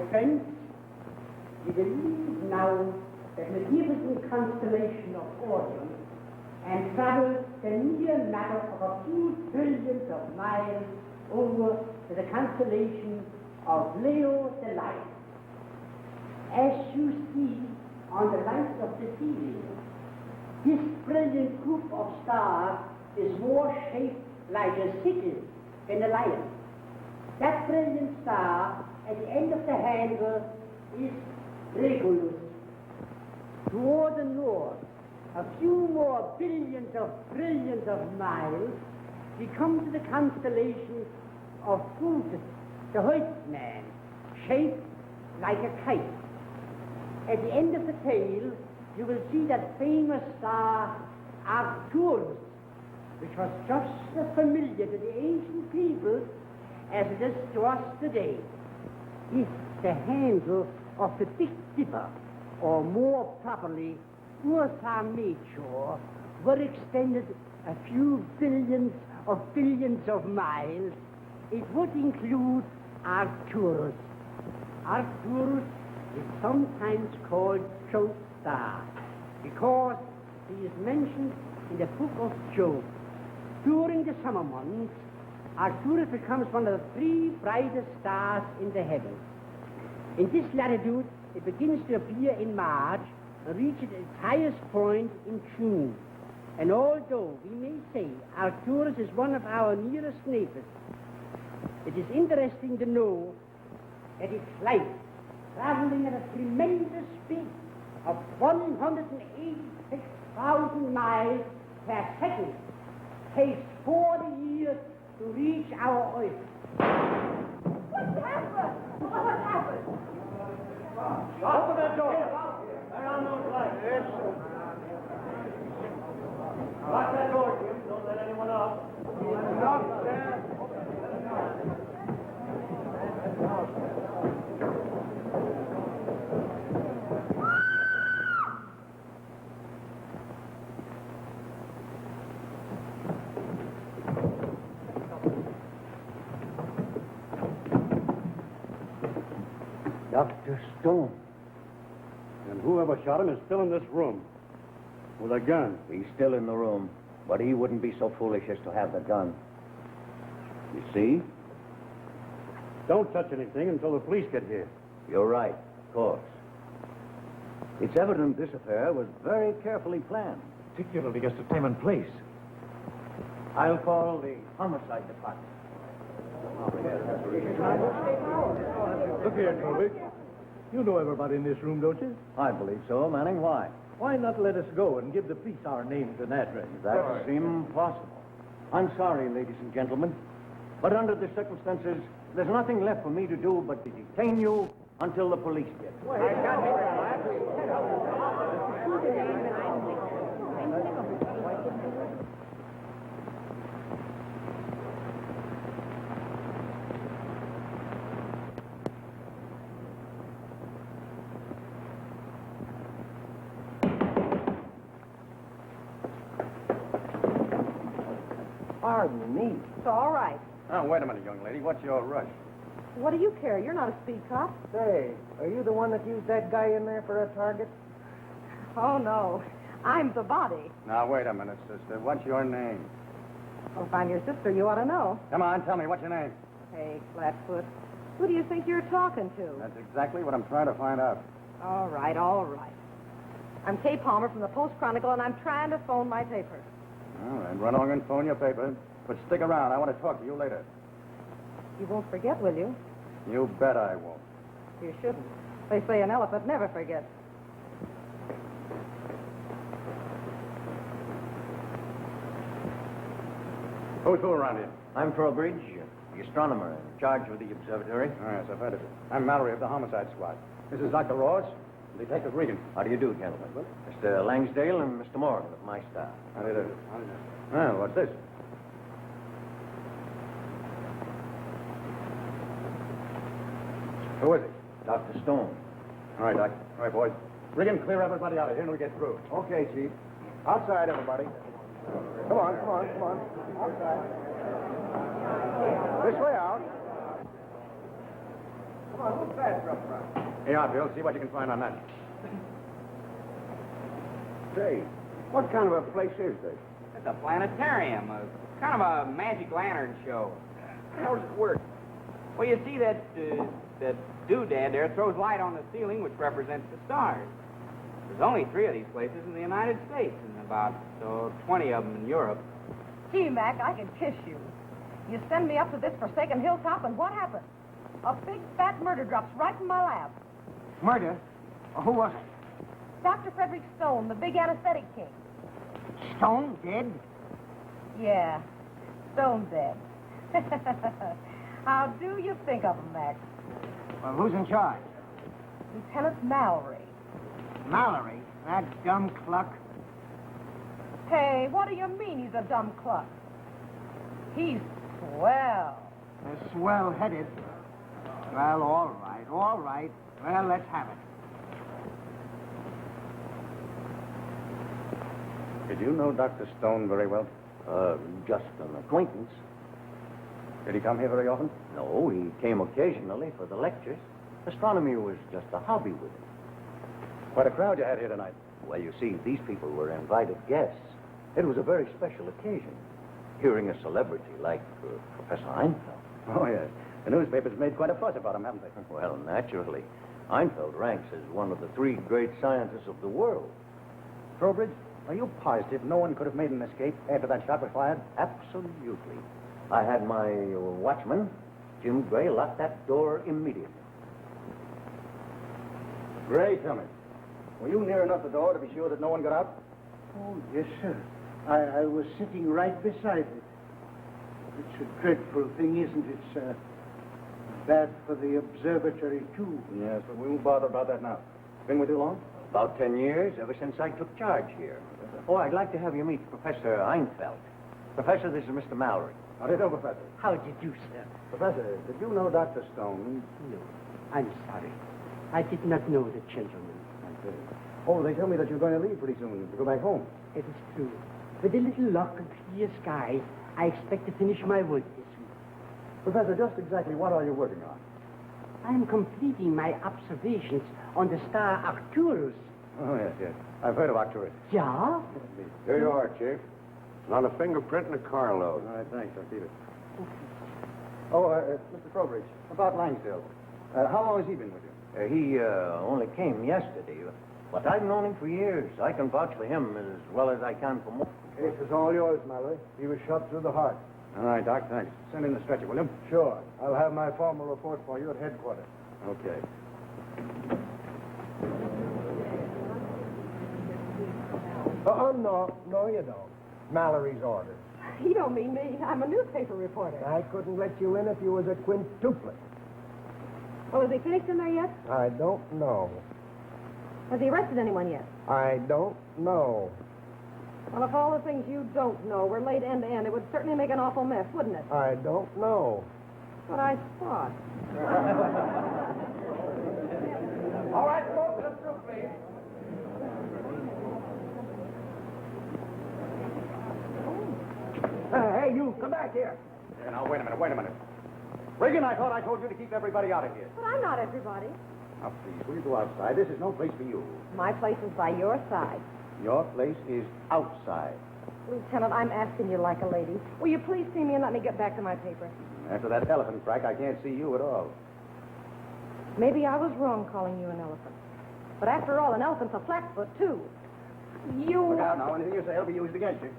friends, we believe now that magnificent constellation of Orion and travel the mere matter of a few trillions of miles over to the constellation of Leo the Lion. As you see on the light of the ceiling, this brilliant group of stars is more shaped like a city than a lion. That brilliant star at the end of the handle is Regulus. Toward the north, a few more billions of trillions of miles, we come to the constellation of Plutus, the Huntsman, shaped like a kite. At the end of the tail, you will see that famous star Arcturus, which was just as familiar to the ancient people as it is to us today. It's the handle of the Big Dipper, or more properly, Ursa Major, were extended a few billions of miles. It would include Arcturus. Arcturus is sometimes called Jove's star because he is mentioned in the book of Job. During the summer months, Arcturus becomes one of the 3 brightest stars in the heavens. In this latitude, it begins to appear in March and reaches its highest point in June. And although we may say Arcturus is one of our nearest neighbors, it is interesting to know that its light, traveling at a tremendous speed of 186,000 miles per second, takes 40 years to reach our Earth. What happened? What happened? Open that door. Turn on those lights. Yes. Lock that door, Jim. Don't let anyone out. Lock there. Dr. Stone. And whoever shot him is still in this room. With a gun. He's still in the room, but he wouldn't be so foolish as to have the gun. You see? Don't touch anything until the police get here. You're right, of course. It's evident this affair was very carefully planned. Particularly as to time and place. I'll call the homicide department. Look here, Toby. You know everybody in this room, don't you? I believe so, Manning. Why? Why not let us go and give the police our names and addresses? That's impossible. I'm sorry, ladies and gentlemen, but under the circumstances, there's nothing left for me to do but to detain you until the police get here. Pardon me. It's all right. Now, wait a minute, young lady. What's your rush? What do you care? You're not a speed cop. Say, are you the one that used that guy in there for a target? Oh, no. I'm the body. Now, wait a minute, sister. What's your name? Well, if I'm your sister, you ought to know. Come on, tell me. What's your name? Hey, Flatfoot. Who do you think you're talking to? That's exactly what I'm trying to find out. All right, all right. I'm Kay Palmer from the Post-Chronicle, and I'm trying to phone my paper. All right, run along and phone your paper. But stick around. I want to talk to you later. You won't forget, will you? You bet I won't. You shouldn't. They say an elephant never forgets. Who's who around here? I'm Trowbridge, the astronomer in charge of the observatory. Oh, yes, I've heard of it. I'm Mallory of the Homicide Squad. This is Dr. Ross, Detective Regan. How do you do, gentlemen? Mr. Langsdale and Mr. Morgan of my staff. How do you do? Well, what's this? Who is it? Dr. Stone. All right, Doc. All right, boys. Regan, clear everybody out of here and we get through. Okay, Chief. Outside, everybody. Come on, come on, come on. Outside. This way out. Hey, Artfield, see what you can find on that. Say, what kind of a place is this? It's a planetarium, kind of a magic lantern show. How does it work? Well, you see that doodad there throws light on the ceiling, which represents the stars. There's only 3 of these places in the United States, and about 20 of them in Europe. Gee, Mac, I can kiss you. You send me up to this forsaken hilltop, and what happens? A big fat murder drops right in my lap. Murder? Who was it? Dr. Frederick Stone, the big anesthetic king. Stone dead? Yeah, Stone dead. How do you think of him, Mac? Well, who's in charge? Lieutenant Mallory. Mallory, that dumb cluck. Hey, what do you mean he's a dumb cluck? He's swell. Swell-headed. Well, all right. Well, let's have it. Did you know Dr. Stone very well? Just an acquaintance. Did he come here very often? No, he came occasionally for the lectures. Astronomy was just a hobby with him. Quite a crowd you had here tonight. Well, you see, these people were invited guests. It was a very special occasion. Hearing a celebrity like Professor Einfeld. Oh, yes. The newspapers made quite a fuss about him, haven't they? Well, naturally. Einfeld ranks as one of the 3 great scientists of the world. Trowbridge, are you positive no one could have made an escape after that shot was fired? Absolutely. I had my watchman, Jim Gray, lock that door immediately. Gray, tell me. Were you near enough the door to be sure that no one got out? Oh, yes, sir. I was sitting right beside it. It's a dreadful thing, isn't it, sir? Bad for the observatory, too. Yes, but we won't bother about that now. Been with you long? About 10 years, ever since I took charge here. Oh, I'd like to have you meet Professor Einfeld. Professor, this is Mr. Mallory. How do you do, Professor? How do you do, sir? Professor, did you know Dr. Stone? No, I'm sorry. I did not know the gentleman. Oh, they tell me that you're going to leave pretty soon to go back home. It is true. With a little luck and clear sky, I expect to finish my work this week. Professor, just exactly what are you working on? I'm completing my observations on the star Arcturus. Oh, yes. I've heard of Arcturus. Yeah? Here you are, Chief. Not a fingerprint in a carload. All right, thanks. I'll keep it. Oh, Mr. Trowbridge, about Langsdale. How long has he been with you? He only came yesterday, but I've known him for years. I can vouch for him as well as I can for more. Case is all yours, Mallory. He was shot through the heart. All right, Doc, thanks. Send in the stretcher, will you? Sure. I'll have my formal report for you at headquarters. Okay. No, you don't. Mallory's orders. You don't mean me. I'm a newspaper reporter. I couldn't let you in if you was a quintuplet. Well, is he finished in there yet? I don't know. Has he arrested anyone yet? I don't know. Well, if all the things you don't know were laid end to end, it would certainly make an awful mess, wouldn't it? I don't know. What I thought. All right, folks, let's go, please. Hey, you, come back here. Yeah, now, wait a minute. Regan, I thought I told you to keep everybody out of here. But I'm not everybody. Now, please, will you go outside? This is no place for you. My place is by your side. Your place is outside. Lieutenant, I'm asking you like a lady. Will you please see me and let me get back to my paper? After that elephant crack, I can't see you at all. Maybe I was wrong calling you an elephant. But after all, an elephant's a flatfoot, too. Look out now. Anything you say will be used against you.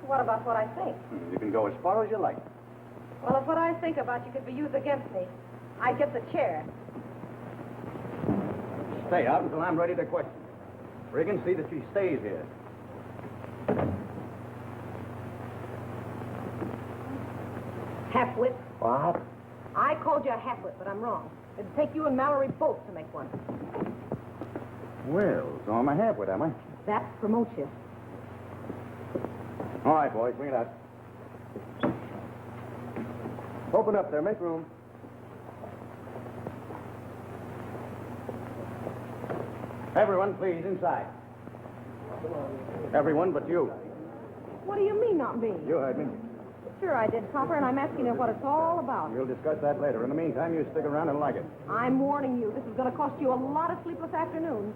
What about what I think? You can go as far as you like. Well, if what I think about you could be used against me, I'd get the chair. Stay out until I'm ready to question you. Regan, see that she stays here. Halfwit. What? I called you a halfwit, but I'm wrong. It'd take you and Mallory both to make one. Well, so I'm a halfwit, am I? That promotes you. All right, boys, bring it out. Open up there. Make room. Everyone, please, inside. Everyone but you. What do you mean, not me? You heard me. Sure I did, Copper, and I'm asking you what it's all about. We'll discuss that later. In the meantime, you stick around and like it. I'm warning you, this is going to cost you a lot of sleepless afternoons.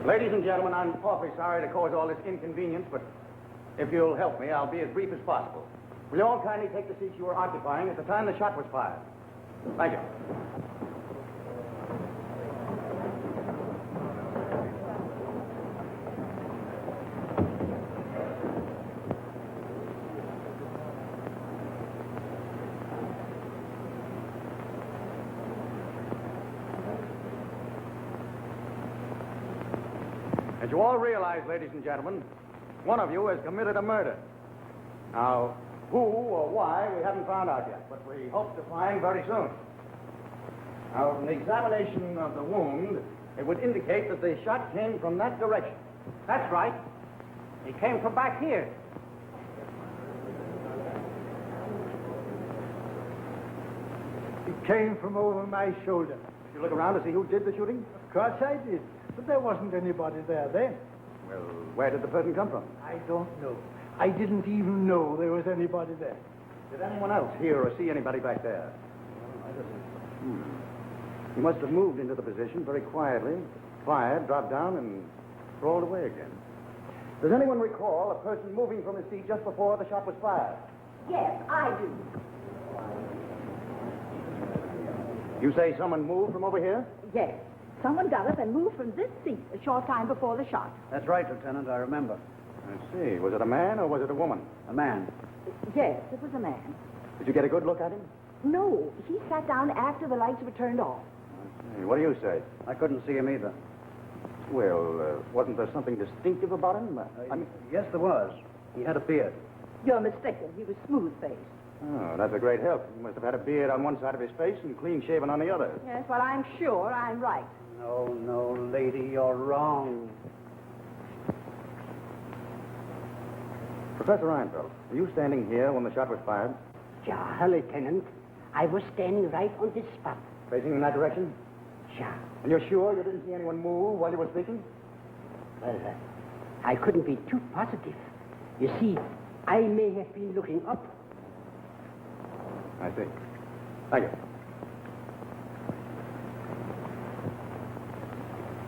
Ladies and gentlemen, I'm awfully sorry to cause all this inconvenience, but if you'll help me, I'll be as brief as possible. Will you all kindly take the seats you were occupying at the time the shot was fired? Thank you. As you all realize, ladies and gentlemen, one of you has committed a murder. Now, who or why, we haven't found out yet, but we hope to find very soon. Now, from the examination of the wound, it would indicate that the shot came from that direction. That's right. He came from back here. It came from over my shoulder. Did you look around to see who did the shooting? Of course I did. But there wasn't anybody there then. Well, where did the person come from? I don't know. I didn't even know there was anybody there. Did anyone else hear or see anybody back there? He must have moved into the position very quietly, fired, dropped down, and crawled away again. Does anyone recall a person moving from his seat just before the shot was fired? Yes, I do. You say someone moved from over here? Yes. Someone got up and moved from this seat a short time before the shot. That's right, Lieutenant. I remember. I see. Was it a man or was it a woman? A man. Yes, it was a man. Did you get a good look at him? No, he sat down after the lights were turned off. I see. What do you say? I couldn't see him either. Well, wasn't there something distinctive about him? I mean... Yes, there was. He had a beard. You're mistaken. He was smooth-faced. Oh, that's a great help. He must have had a beard on one side of his face and clean-shaven on the other. Yes, well, I'm sure I'm right. No, lady, you're wrong. Professor Reinfeldt, were you standing here when the shot was fired? Ja, Lieutenant. I was standing right on this spot. Facing in that direction? Ja. And you're sure you didn't see anyone move while you were speaking? Well, I couldn't be too positive. You see, I may have been looking up. I see. Thank you.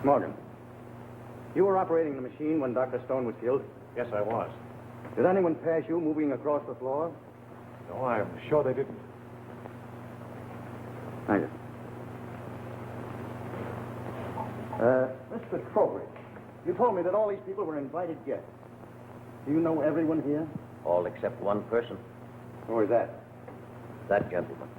Morgan, you were operating the machine when Dr. Stone was killed? Yes, I was. Did anyone pass you moving across the floor? No, I'm sure they didn't. Thank you. Mr. Trowbridge, you told me that all these people were invited guests. Do you know everyone here? All except one person. Who is that? That gentleman.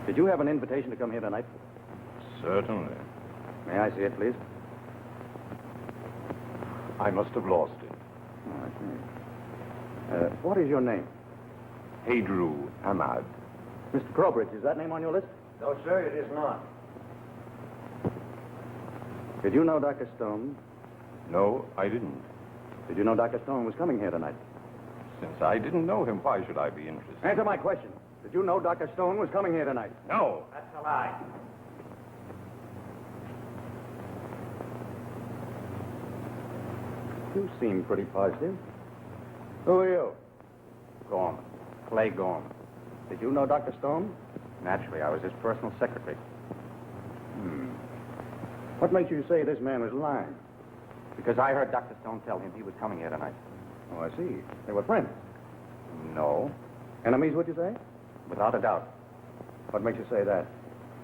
Did you have an invitation to come here tonight? Certainly. May I see it, please? I must have lost it. Oh, I see. What is your name? Hedru Ahmad. Mr. Crowbridge, is that name on your list? No, sir, it is not. Did you know Dr. Stone? No, I didn't. Did you know Dr. Stone was coming here tonight? Since I didn't know him, why should I be interested? Answer my question. Did you know Dr. Stone was coming here tonight? No. That's a lie. You seem pretty positive. Who are you? Gorman. Clay Gorman. Did you know Dr. Stone? Naturally, I was his personal secretary. What makes you say this man was lying? Because I heard Dr. Stone tell him he was coming here tonight. Oh, I see. They were friends. No, Enemies, would you say? without a doubt. What makes you say that?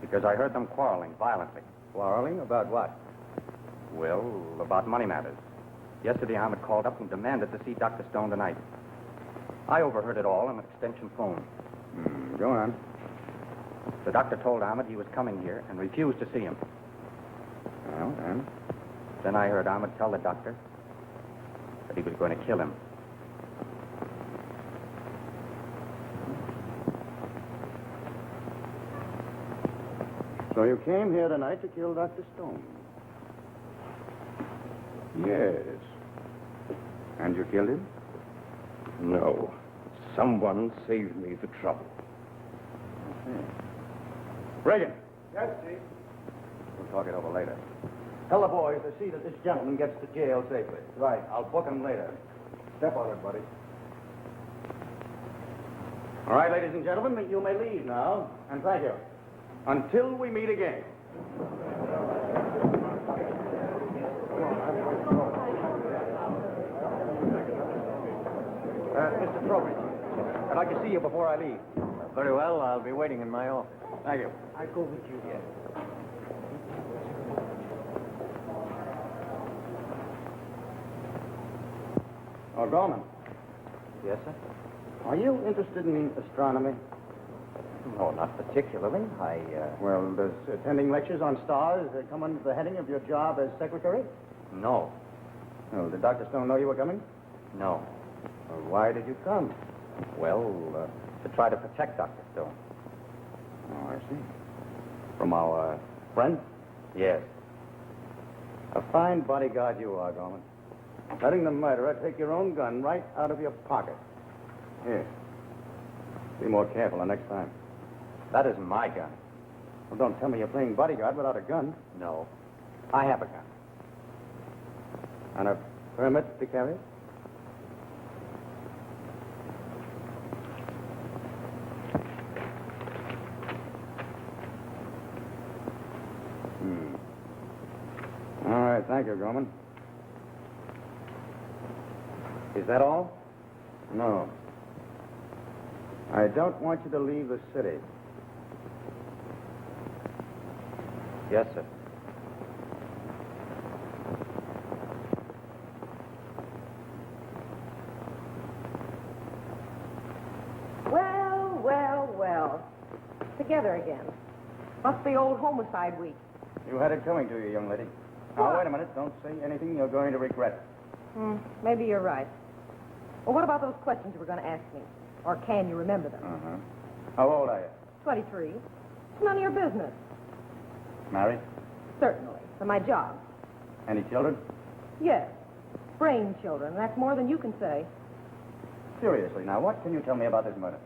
Because I heard them quarreling violently. Quarreling? About what? Well, about money matters. Yesterday, Ahmed called up and demanded to see Dr. Stone tonight. I overheard it all on an extension phone. Go on. The doctor told Ahmed he was coming here and refused to see him. Well, and? Then I heard Ahmed tell the doctor that he was going to kill him. So you came here tonight to kill Dr. Stone. Yes. And you killed him? No. Someone saved me the trouble. Reagan, Yes, Chief. we'll talk it over later. Tell the boys to see that this gentleman gets to jail safely. Right. I'll book him later. Step on it, buddy. All right, ladies and gentlemen, you may leave now, and thank you. Until we meet again. Mr. Trowbridge, I'd like to see you before I leave. Very well, I'll be waiting in my office. Thank you. I go with you. Yes. Oh, Gorman, Yes, sir? are you interested in astronomy? No, not particularly. Well, does attending lectures on stars come under the heading of your job as secretary? No. Oh, did Dr. Stone know you were coming? No. Well, why did you come? Well, to try to protect Dr. Stone. Oh, I see. From our friend? Yes. A fine bodyguard you are, Gorman. Letting the murderer take your own gun right out of your pocket. Here. Be more careful the next time. That isn't my gun. Well, don't tell me you're playing bodyguard without a gun. No. I have a gun. And a permit to carry it? All right, thank you, Gorman. Is that all? No. I don't want you to leave the city. Yes, sir. Well, well, well. Together again. Must be old homicide week. You had it coming to you, young lady. Now, wait a minute. Don't say anything you're going to regret. Maybe you're right. Well, what about those questions you were going to ask me? Or can you remember them? Uh-huh. How old are you? 23. It's none of your business. Married? Certainly. For my job. Any children? Yes. Brain children. That's more than you can say. Seriously, now, what can you tell me about this murder?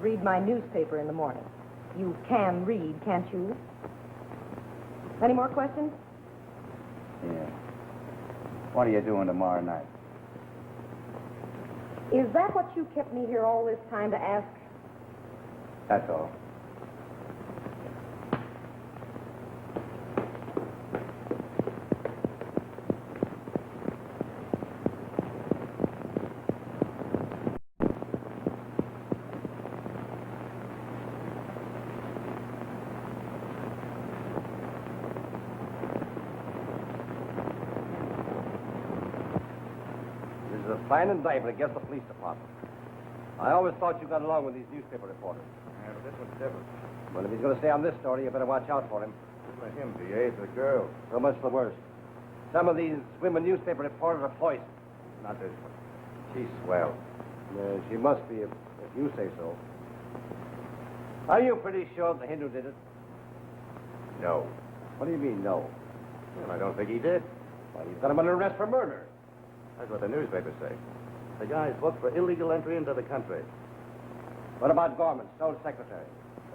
Read my newspaper in the morning. You can read, can't you? Any more questions? Yeah. What are you doing tomorrow night? Is that what you kept me here all this time to ask? That's all. This is a fine indictment against the police department. I always thought you got along with these newspaper reporters. Yeah, but this one's different. Well, if he's going to stay on this story, you better watch out for him. It's not him, D.A. It's the girl. So much the worse. Some of these women newspaper reporters are poison. Not this one. She's swell. She must be, if you say so. Are you pretty sure the Hindu did it? No. What do you mean, no? Well, I don't think he did. Well, you've got him under arrest for murder. That's what the newspapers say. The guy's booked for illegal entry into the country. What about Gorman, Stone's secretary?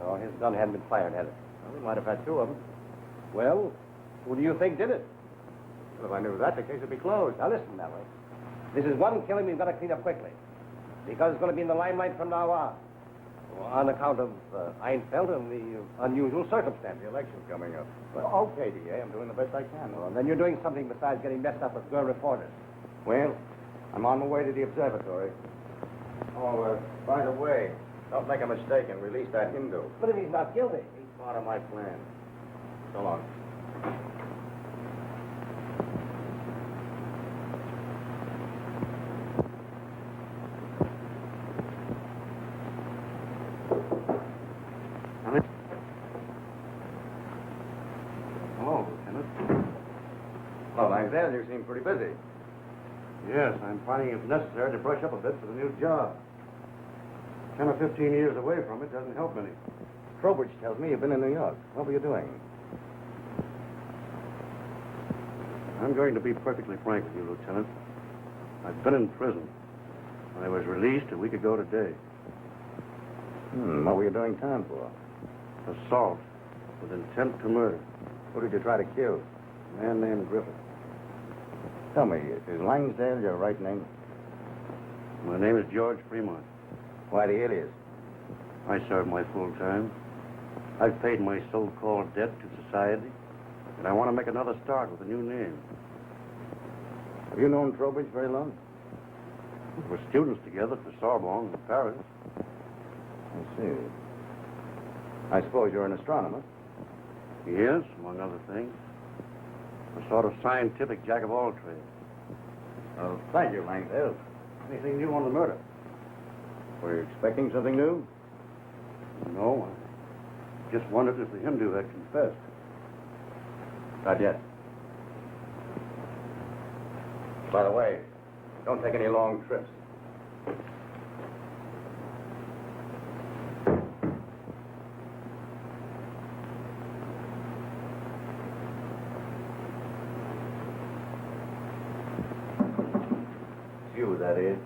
Oh, his gun hadn't been fired, had it? Well, we might have had two of them. Well, who do you think did it? Well, if I knew that, the case would be closed. Now, listen, Mallory. This is one killing we've got to clean up quickly. Because it's going to be in the limelight from now on. On account of Einfeld and the unusual circumstances. The election's coming up. Well, okay, D.A., I'm doing the best I can. Well, then you're doing something besides getting messed up with girl reporters. Well, I'm on my way to the observatory. Oh, by the way, don't make a mistake and release that Hindu. But if he's not guilty. He's part of my plan. So long. Come in. Hello, Lieutenant. Well, Langdale, you seem pretty busy. Yes, I'm finding it necessary to brush up a bit for the new job. 10 or 15 years away from it doesn't help any. Trowbridge tells me you've been in New York. What were you doing? I'm going to be perfectly frank with you, Lieutenant. I've been in prison. I was released a week ago today. What were you doing time for? Assault with intent to murder. Who did you try to kill? A man named Griffith. Tell me, is Langsdale your right name? My name is George Fremont. Why the alias? I served my full time. I've paid my so-called debt to society, and I want to make another start with a new name. Have you known Trowbridge very long? We were students together for Sorbonne in Paris. I see. I suppose you're an astronomer? Yes, among other things. A sort of scientific jack of all trades. Oh, thank you, Langsdale. Anything new on the murder? Were you expecting something new? No, I just wondered if the Hindu had confessed. Not yet. By the way, don't take any long trips. It's you, that is.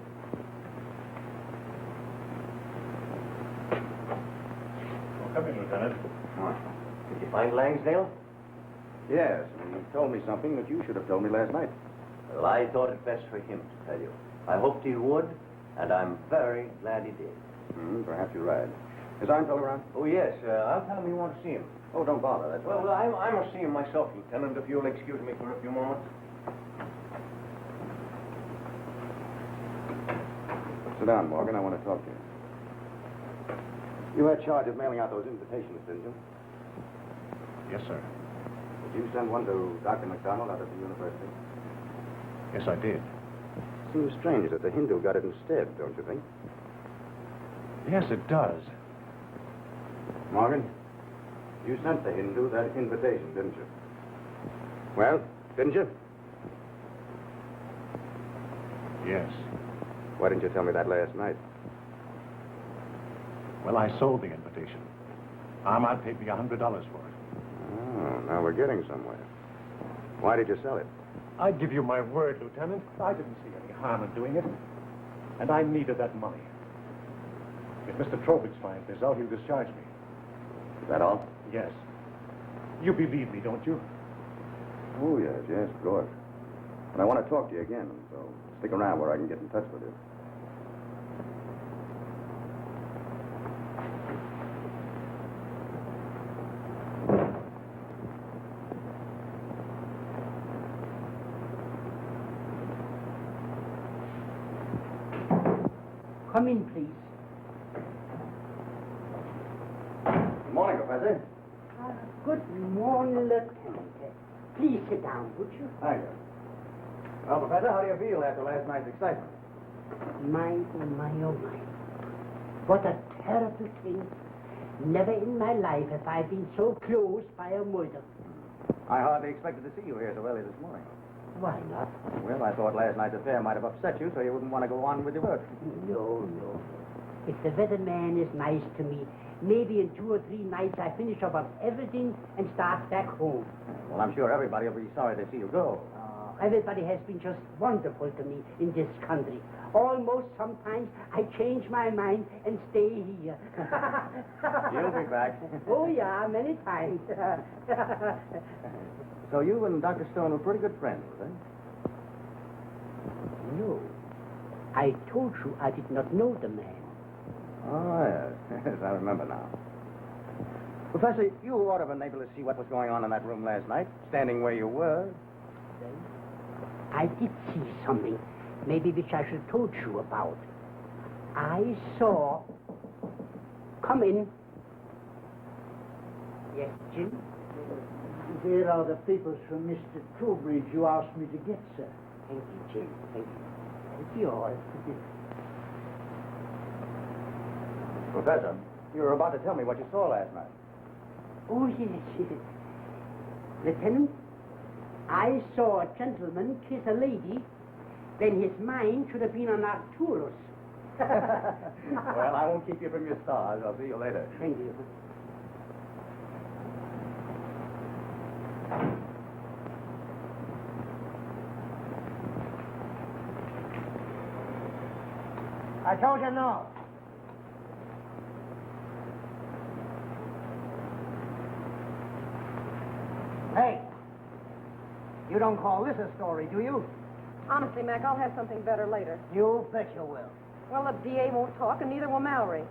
Come in, Lieutenant. Did you find Langsdale? Yes, and he told me something that you should have told me last night. Well, I thought it best for him to tell you. I hoped he would, and I'm very glad he did. Perhaps you're right. Is Armfeld around? Oh, yes. I'll tell him you want to see him. Oh, don't bother. That's Well, I must see him myself, Lieutenant, if you'll excuse me for a few moments. Sit down, Morgan. I want to talk to you. You had charge of mailing out those invitations, didn't you? Yes, sir. Did you send one to Dr. McDonald out at the university? Yes, I did. Seems strange that the Hindu got it instead, don't you think? Yes, it does. Morgan, you sent the Hindu that invitation, didn't you? Well, didn't you? Yes. Why didn't you tell me that last night? Well, I sold the invitation. Ahmad paid me $100 for it. Oh, now we're getting somewhere. Why did you sell it? I give you my word, Lieutenant. I didn't see any harm in doing it. And I needed that money. If Mr. Trowbridge finds this out, he'll discharge me. Is that all? Yes. You believe me, don't you? Oh, yes, of course. But I want to talk to you again, so stick around where I can get in touch with you. Come in, please. Good morning, Professor. Good morning, Lieutenant. Please sit down, would you? Thank you. Well, Professor, how do you feel after last night's excitement? My, oh my, oh my. What a terrible thing. Never in my life have I been so close by a murder. I hardly expected to see you here so early this morning. Why not? Well, I thought last night's affair might have upset you, so you wouldn't want to go on with your work. No. If the weatherman is nice to me, maybe in 2 or 3 nights I finish up on everything and start back home. Well, I'm sure everybody will be sorry to see you go. Everybody has been just wonderful to me in this country. Almost sometimes I change my mind and stay here. You'll be back. Oh, yeah, many times. So you and Dr. Stone were pretty good friends, were they? No. I told you I did not know the man. Oh, yes. Yes, I remember now. Professor, you ought to have been able to see what was going on in that room last night, standing where you were. I did see something, maybe which I should have told you about. I saw... Come in. Yes, Jim? Here are the papers from Mr. Trowbridge you asked me to get, sir. Thank you, Jim. Thank you. Thank you all. Professor, you were about to tell me what you saw last night. Oh, yes. Lieutenant, I saw a gentleman kiss a lady when his mind should have been on Arcturus. Well, I won't keep you from your stars. I'll see you later. Thank you. I told you no. Hey, you don't call this a story, do you? Honestly, Mac, I'll have something better later. You bet you will. Well, the DA won't talk, and neither will Mallory.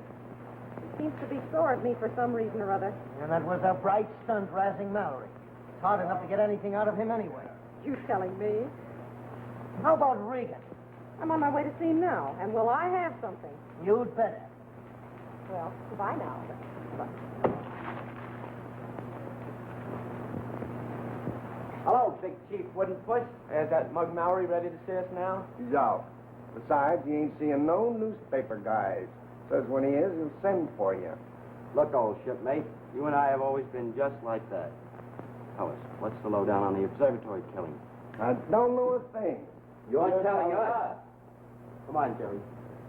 He seems to be sore at me for some reason or other. And that was a bright stunt razzing Mallory. It's hard enough to get anything out of him anyway. You telling me? How about Regan? I'm on my way to see him now, and will I have something? You'd better. Well, goodbye now. Hello, Big Chief Wooden Foot. Is that Mug Mallory ready to see us now? He's out. Besides, he ain't seeing no newspaper guys. Says when he is, he'll send for you. Look, old shipmate, you and I have always been just like that. Tell us, what's the lowdown on the observatory killing? I don't know a thing. You're telling us. Come on, Jerry.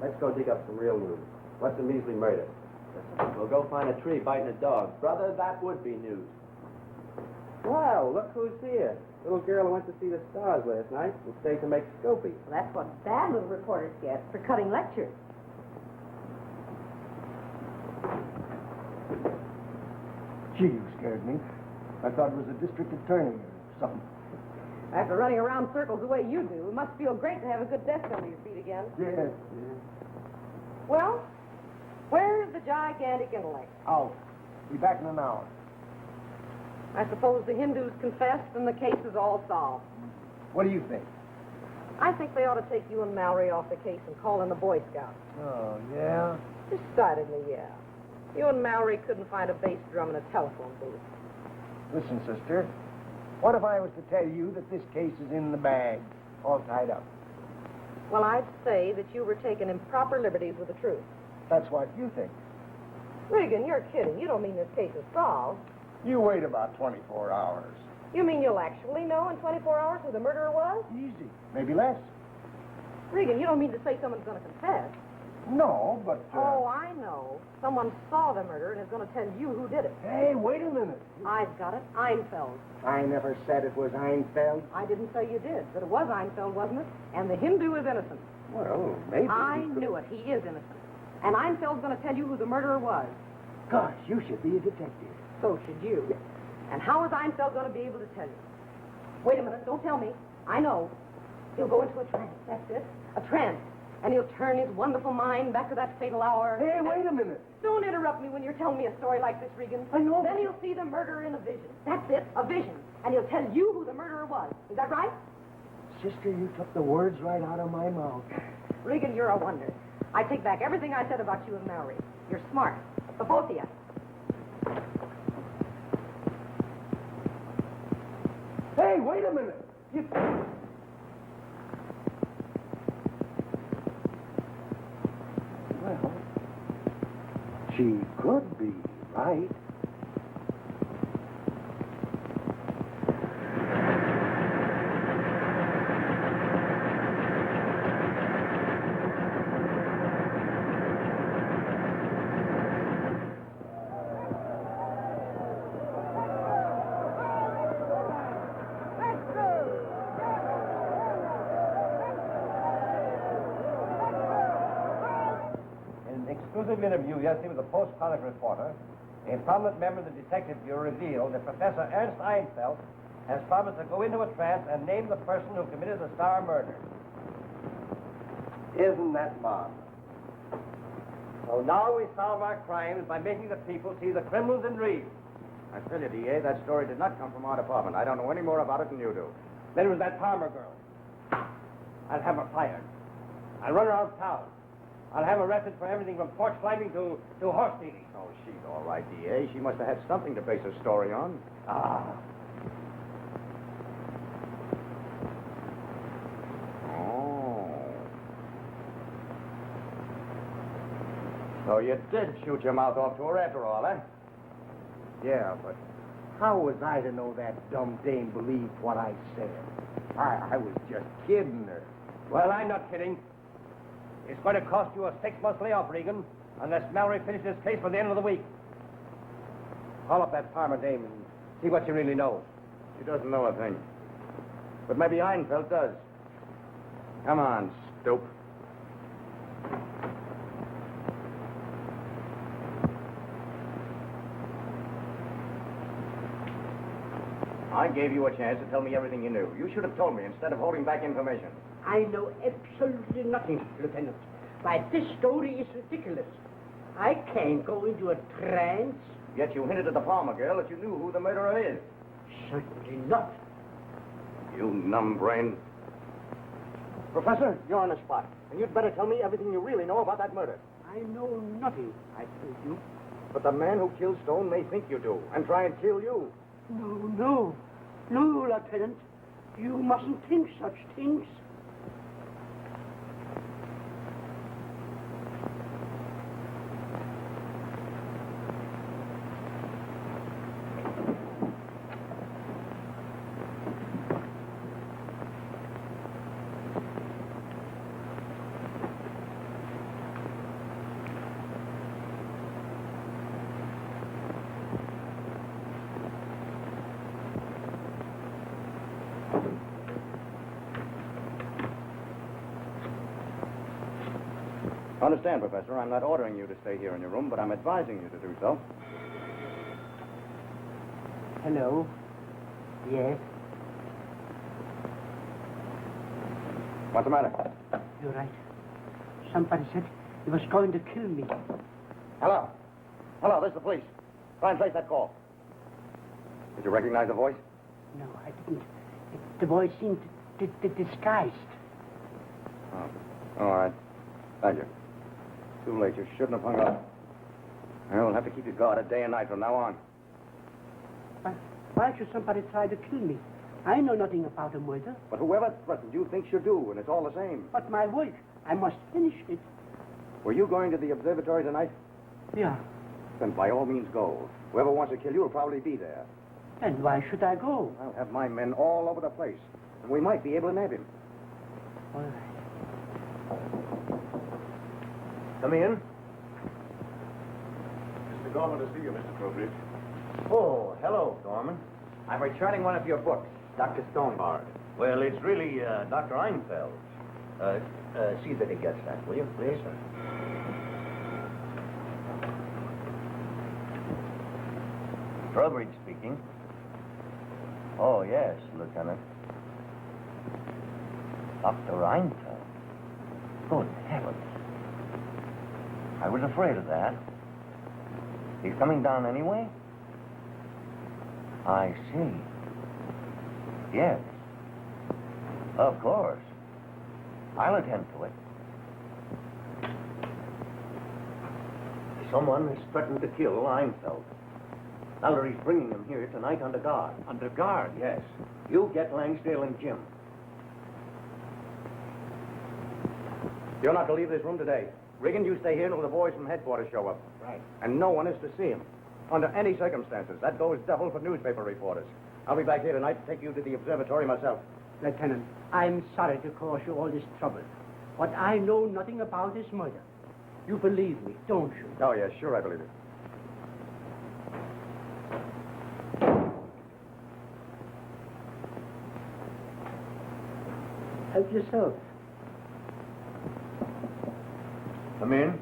Let's go dig up some real news. What's a measly murder? We'll go find a tree biting a dog. Brother, that would be news. Wow, look who's here. Little girl who went to see the stars last night and stayed to make Scopy. Well, that's what bad little reporters get for cutting lectures. Gee, you scared me. I thought it was a district attorney or something. After running around circles the way you do, it must feel great to have a good desk under your feet again. Yes, Well, where's the gigantic intellect? Out. Be back in an hour. I suppose the Hindus confessed and the case is all solved. What do you think? I think they ought to take you and Mallory off the case and call in the Boy Scouts. Oh, yeah? Decidedly, yeah. You and Mallory couldn't find a bass drum in a telephone booth. Listen, sister. What if I was to tell you that this case is in the bag, all tied up? Well, I'd say that you were taking improper liberties with the truth. That's what you think. Regan, you're kidding. You don't mean this case is solved. You wait about 24 hours. You mean you'll actually know in 24 hours who the murderer was? Easy. Maybe less. Regan, you don't mean to say someone's going to confess. No, but... Oh, I know. Someone saw the murder and is going to tell you who did it. Hey, wait a minute. I've got it. Einfeld. I never said it was Einfeld. I didn't say you did, but it was Einfeld, wasn't it? And the Hindu is innocent. Well, maybe... I knew it. He is innocent. And Einfeld's going to tell you who the murderer was. Gosh, you should be a detective. So should you. And how is Einfeld going to be able to tell you? Wait a minute. Don't tell me. I know. He'll go into a trance. That's it. A trance. And he'll turn his wonderful mind back to that fatal hour. Hey, wait a minute. Don't interrupt me when you're telling me a story like this, Regan. I know. Then he'll see the murderer in a vision. That's it. A vision. And he'll tell you who the murderer was. Is that right? Sister, you took the words right out of my mouth. Regan, you're a wonder. I take back everything I said about you and Mallory. You're smart. The both of you. Hey, wait a minute. Well, she could be right. Exclusive interview yesterday with a Post-Chronic reporter, a prominent member of the Detective Bureau revealed that Professor Ernst Einfeld has promised to go into a trance and name the person who committed the Star murder. Isn't that marvelous? So now we solve our crimes by making the people see the criminals in dreams. I tell you, D.A., that story did not come from our department. I don't know any more about it than you do. Then it was that Palmer girl. I'll have her fired. I'll run her out of town. I'll have her arrested for everything from porch climbing to horse stealing. Oh, she's all right, D.A. She must have had something to base her story on. Ah. Oh. So you did shoot your mouth off to her after all, eh? Yeah, but how was I to know that dumb dame believed what I said? I was just kidding her. Well, I'm not kidding. It's going to cost you a 6-month layoff, Regan, unless Mallory finishes this case by the end of the week. Call up that Palmer dame and see what she really knows. She doesn't know a thing. But maybe Einfeld does. Come on, stoop. I gave you a chance to tell me everything you knew. You should have told me instead of holding back information. I know absolutely nothing, Lieutenant. Why, this story is ridiculous. I can't go into a trance. Yet you hinted at the Palmer girl that you knew who the murderer is. Certainly not. You numb-brain. Professor, you're on the spot. And you'd better tell me everything you really know about that murder. I know nothing, I told you. But the man who killed Stone may think you do and try and kill you. No, Lieutenant. You mustn't think such things. Understand, Professor, I'm not ordering you to stay here in your room, but I'm advising you to do so. Hello? Yes? What's the matter? You're right. Somebody said he was going to kill me. Hello. Hello, this is the police. Try and trace that call. Did you recognize the voice? No, I didn't. The voice seemed disguised. Oh. All right. Thank you. Too late. You shouldn't have hung up. Well, we'll have to keep you guarded day and night from now on. Why should somebody try to kill me? I know nothing about a murder. But whoever threatened you thinks you do, and it's all the same. But my work, I must finish it. Were you going to the observatory tonight? Yeah. Then by all means go. Whoever wants to kill you will probably be there. Then why should I go? I'll have my men all over the place, and we might be able to nab him. All right. Come in. Mr. Gorman to see you, Mr. Trowbridge. Oh, hello, Dorman. I'm returning one of your books, Dr. Stonebard. Well, it's really Dr. Einfeld. See that he gets that, will you, please? Trowbridge speaking. Oh, yes, Lieutenant. Dr. Einfeld. Good heavens. I was afraid of that. He's coming down anyway? I see. Yes. Of course. I'll attend to it. Someone has threatened to kill Einfeld. Mallory's bringing him here tonight under guard. Under guard? Yes. You get Langsdale and Jim. You're not to leave this room today. Regan, you stay here until the boys from headquarters show up. Right. And no one is to see him. Under any circumstances. That goes double for newspaper reporters. I'll be back here tonight to take you to the observatory myself. Lieutenant, I'm sorry to cause you all this trouble, but I know nothing about this murder. You believe me, don't you? Oh, yes, sure I believe it. Help yourself. Come in.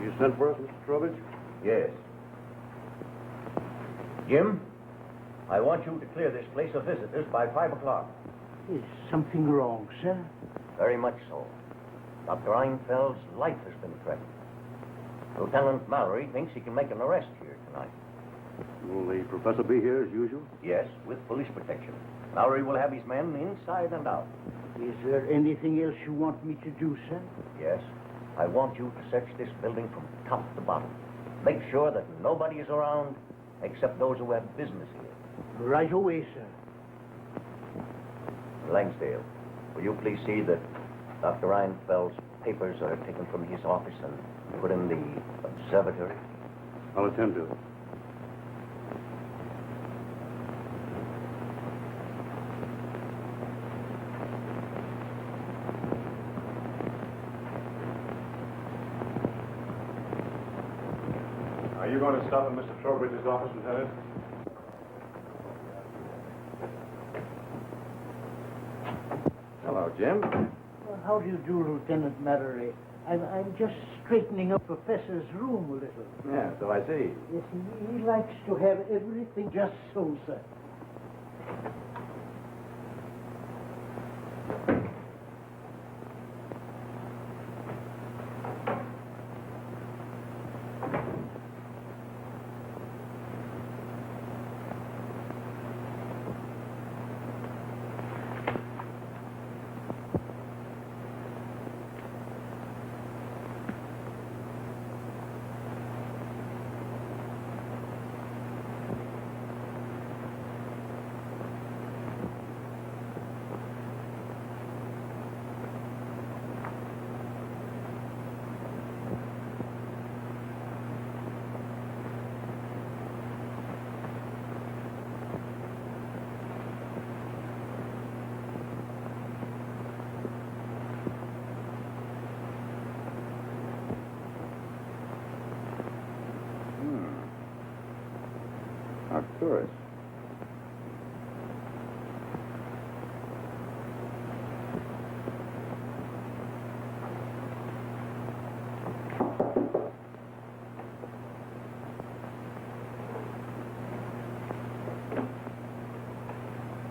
You sent for us, Mr. Trowbridge? Yes. Jim, I want you to clear this place of visitors by 5 o'clock. Is something wrong, sir? Very much so. Dr. Einfeld's life has been threatened. Lieutenant Mallory thinks he can make an arrest here tonight. Will the professor be here as usual? Yes, with police protection. Mallory will have his men inside and out. Is there anything else you want me to do, sir? Yes, I want you to search this building from top to bottom. Make sure that nobody is around except those who have business here. Right away, sir. Langsdale, will you please see that Dr. Einfeld's papers are taken from his office and put in the observatory? I'll attend to it. Are you going to stop in Mr. Trowbridge's office, Lieutenant? Hello, Jim. Well, how do you do, Lieutenant Mallory? I'm just straightening up Professor's room a little. Yeah, so I see. Yes, he likes to have everything just so, sir. Arcturus.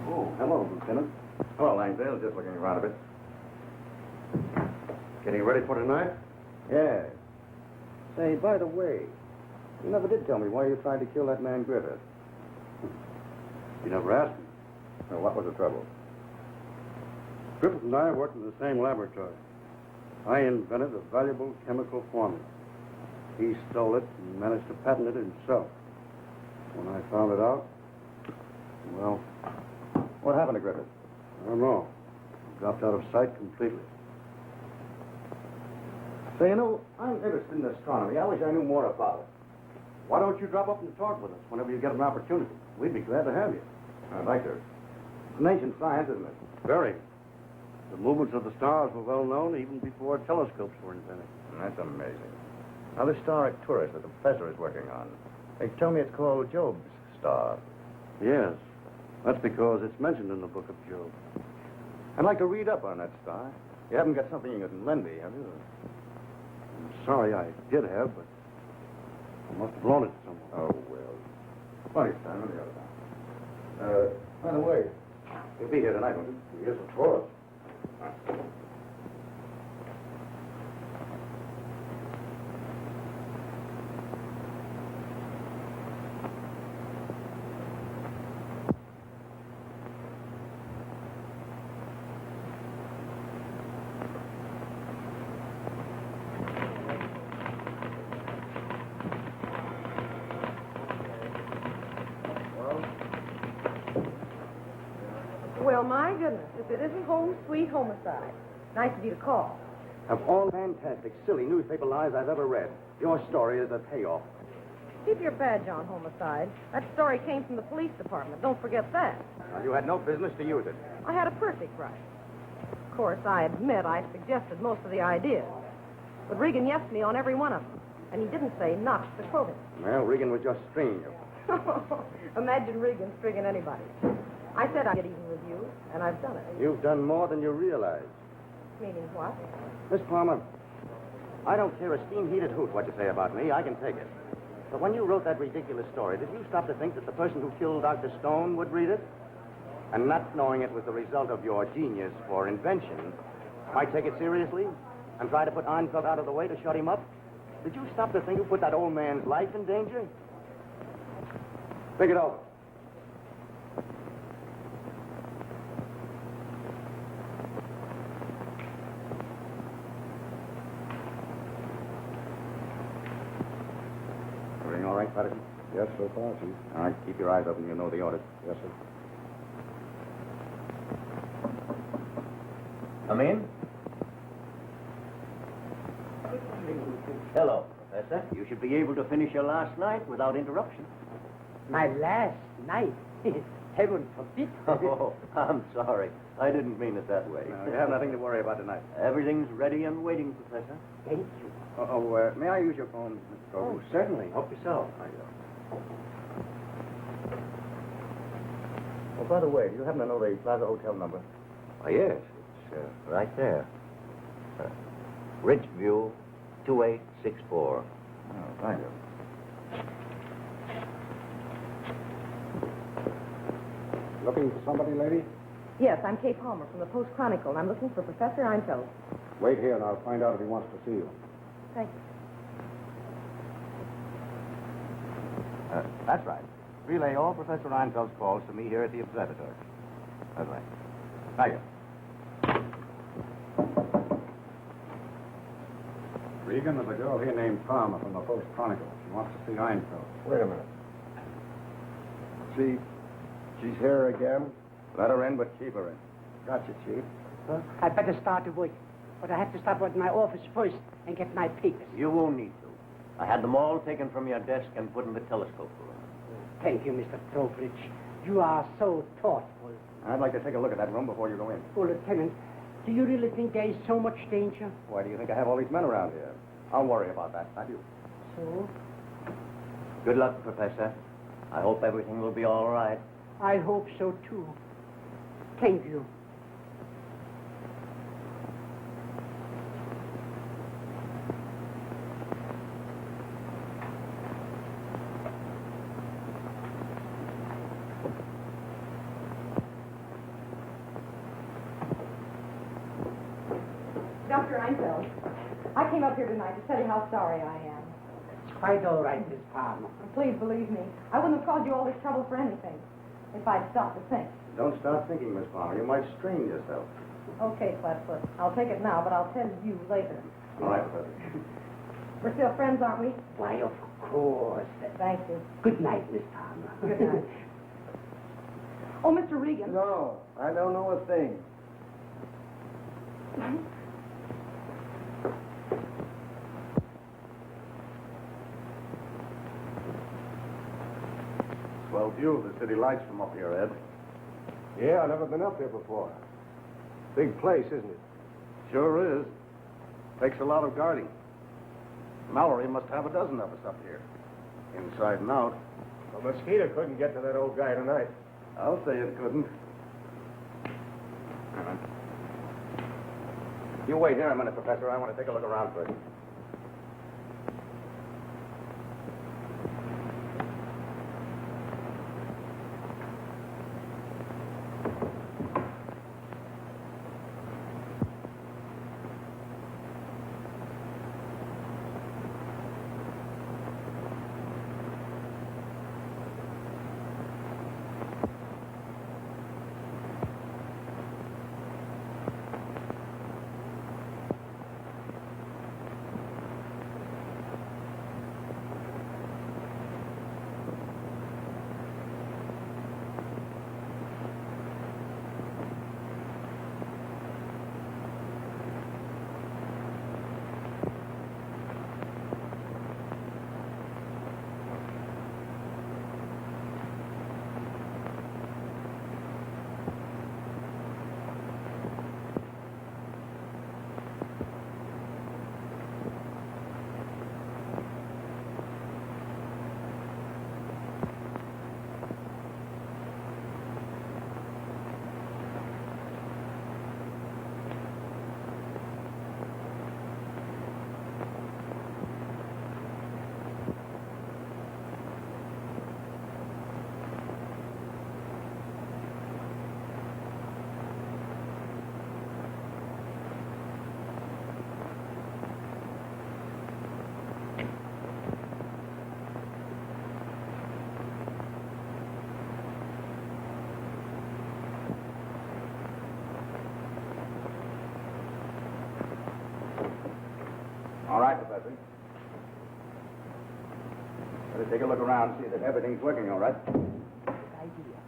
Oh, hello, Lieutenant. Hello, Langdale. Just looking around a bit. Getting ready for tonight? Yeah. Say, by the way, you never did tell me why you tried to kill that man Griffith. You never asked me. Well, what was the trouble? Griffith and I worked in the same laboratory. I invented a valuable chemical formula. He stole it and managed to patent it himself. When I found it out, well, What happened to Griffith? I don't know. He dropped out of sight completely. Say, you know, I'm interested in astronomy. I wish I knew more about it. Why don't you drop up and talk with us whenever you get an opportunity? We'd be glad to have you. I'd like to. It's an ancient science, isn't it? Very. The movements of the stars were well known even before telescopes were invented. That's amazing. Now, this star Arcturus that the professor is working on, they tell me it's called Job's star. Yes. That's because it's mentioned in the book of Job. I'd like to read up on that star. You haven't got something you can lend me, have you? I'm sorry I did have, but I must have loaned it to someone. Oh, well. Funny time, on the other time. By the way, you'll be here tonight, won't you? Yes, of course. Well, my goodness, if it isn't home sweet homicide. Nice of you to call. Of all fantastic, silly newspaper lies I've ever read, your story is a payoff. Keep your badge on, homicide. That story came from the police department. Don't forget that. Now, you had no business to use it. I had a perfect right. Of course, I admit I suggested most of the ideas. But Regan yesed me on every one of them. And he didn't say not to quote him. Well, Regan was just stringing you. Imagine Regan stringing anybody. I said I'd get even with you, and I've done it. You've done more than you realize. Meaning what? Miss Palmer, I don't care a steam-heated hoot what you say about me. I can take it. But when you wrote that ridiculous story, did you stop to think that the person who killed Dr. Stone would read it? And not knowing it was the result of your genius for invention, might take it seriously and try to put Arnfeld out of the way to shut him up? Did you stop to think who put that old man's life in danger? Think it over. Everything all right, Patterson? Yes, so far, Chief. All right, keep your eyes open. You know the orders. Yes, sir. Come in. Hello, Professor. You should be able to finish your last night without interruption. My last night. Heaven forbid. Oh, I'm sorry. I didn't mean it that way. No, you have nothing to worry about tonight. Everything's ready and waiting, Professor. Thank you. May I use your phone, Mr. Toby? Oh, certainly. Help yourself. Oh, by the way, do you happen to know the Plaza Hotel number? Oh, yes. It's right there. Rich View, 2864. Oh, thank you. Looking for somebody, lady? Yes, I'm Kay Palmer from the Post-Chronicle, and I'm looking for Professor Einfeld. Wait here and I'll find out if he wants to see you. Thank you. That's right. Relay all Professor Einfeld's calls to me here at the observatory. That's right. Thank you. Regan, there's a girl here named Palmer from the Post-Chronicle. She wants to see Einfeld. Wait a minute. She's here again? Let her in, but keep her in. Gotcha, Chief. Well, I'd better start to work. But I have to stop at my office first and get my papers. You won't need to. I had them all taken from your desk and put in the telescope room. Thank you, Mr. Trowbridge. You are so thoughtful. I'd like to take a look at that room before you go in. Oh, Lieutenant, do you really think there is so much danger? Why do you think I have all these men around here? I'll worry about that, not you. So? Good luck, Professor. I hope everything will be all right. I hope so, too. Thank you. Dr. Einfeld, I came up here tonight to tell you how sorry I am. It's quite all right, Miss Palmer. And please believe me, I wouldn't have caused you all this trouble for anything if I'd stopped to think. Don't start thinking, Miss Palmer. You might strain yourself. Okay, Flatfoot. I'll take it now, but I'll tell you later. All right, Professor. We're still friends, aren't we? Why, of course. Thank you. Good night, Miss Palmer. Good night. Oh, Mr. Regan. No, I don't know a thing. Swell view of the city lights from up here, Ed. Yeah, I've never been up here before. Big place, isn't it? Sure is. Takes a lot of guarding. Mallory must have a dozen of us up here. Inside and out. A mosquito couldn't get to that old guy tonight. I'll say it couldn't. You wait here a minute, Professor. I want to take a look around first. All right, Professor. Better take a look around and see that everything's working all right. Good idea.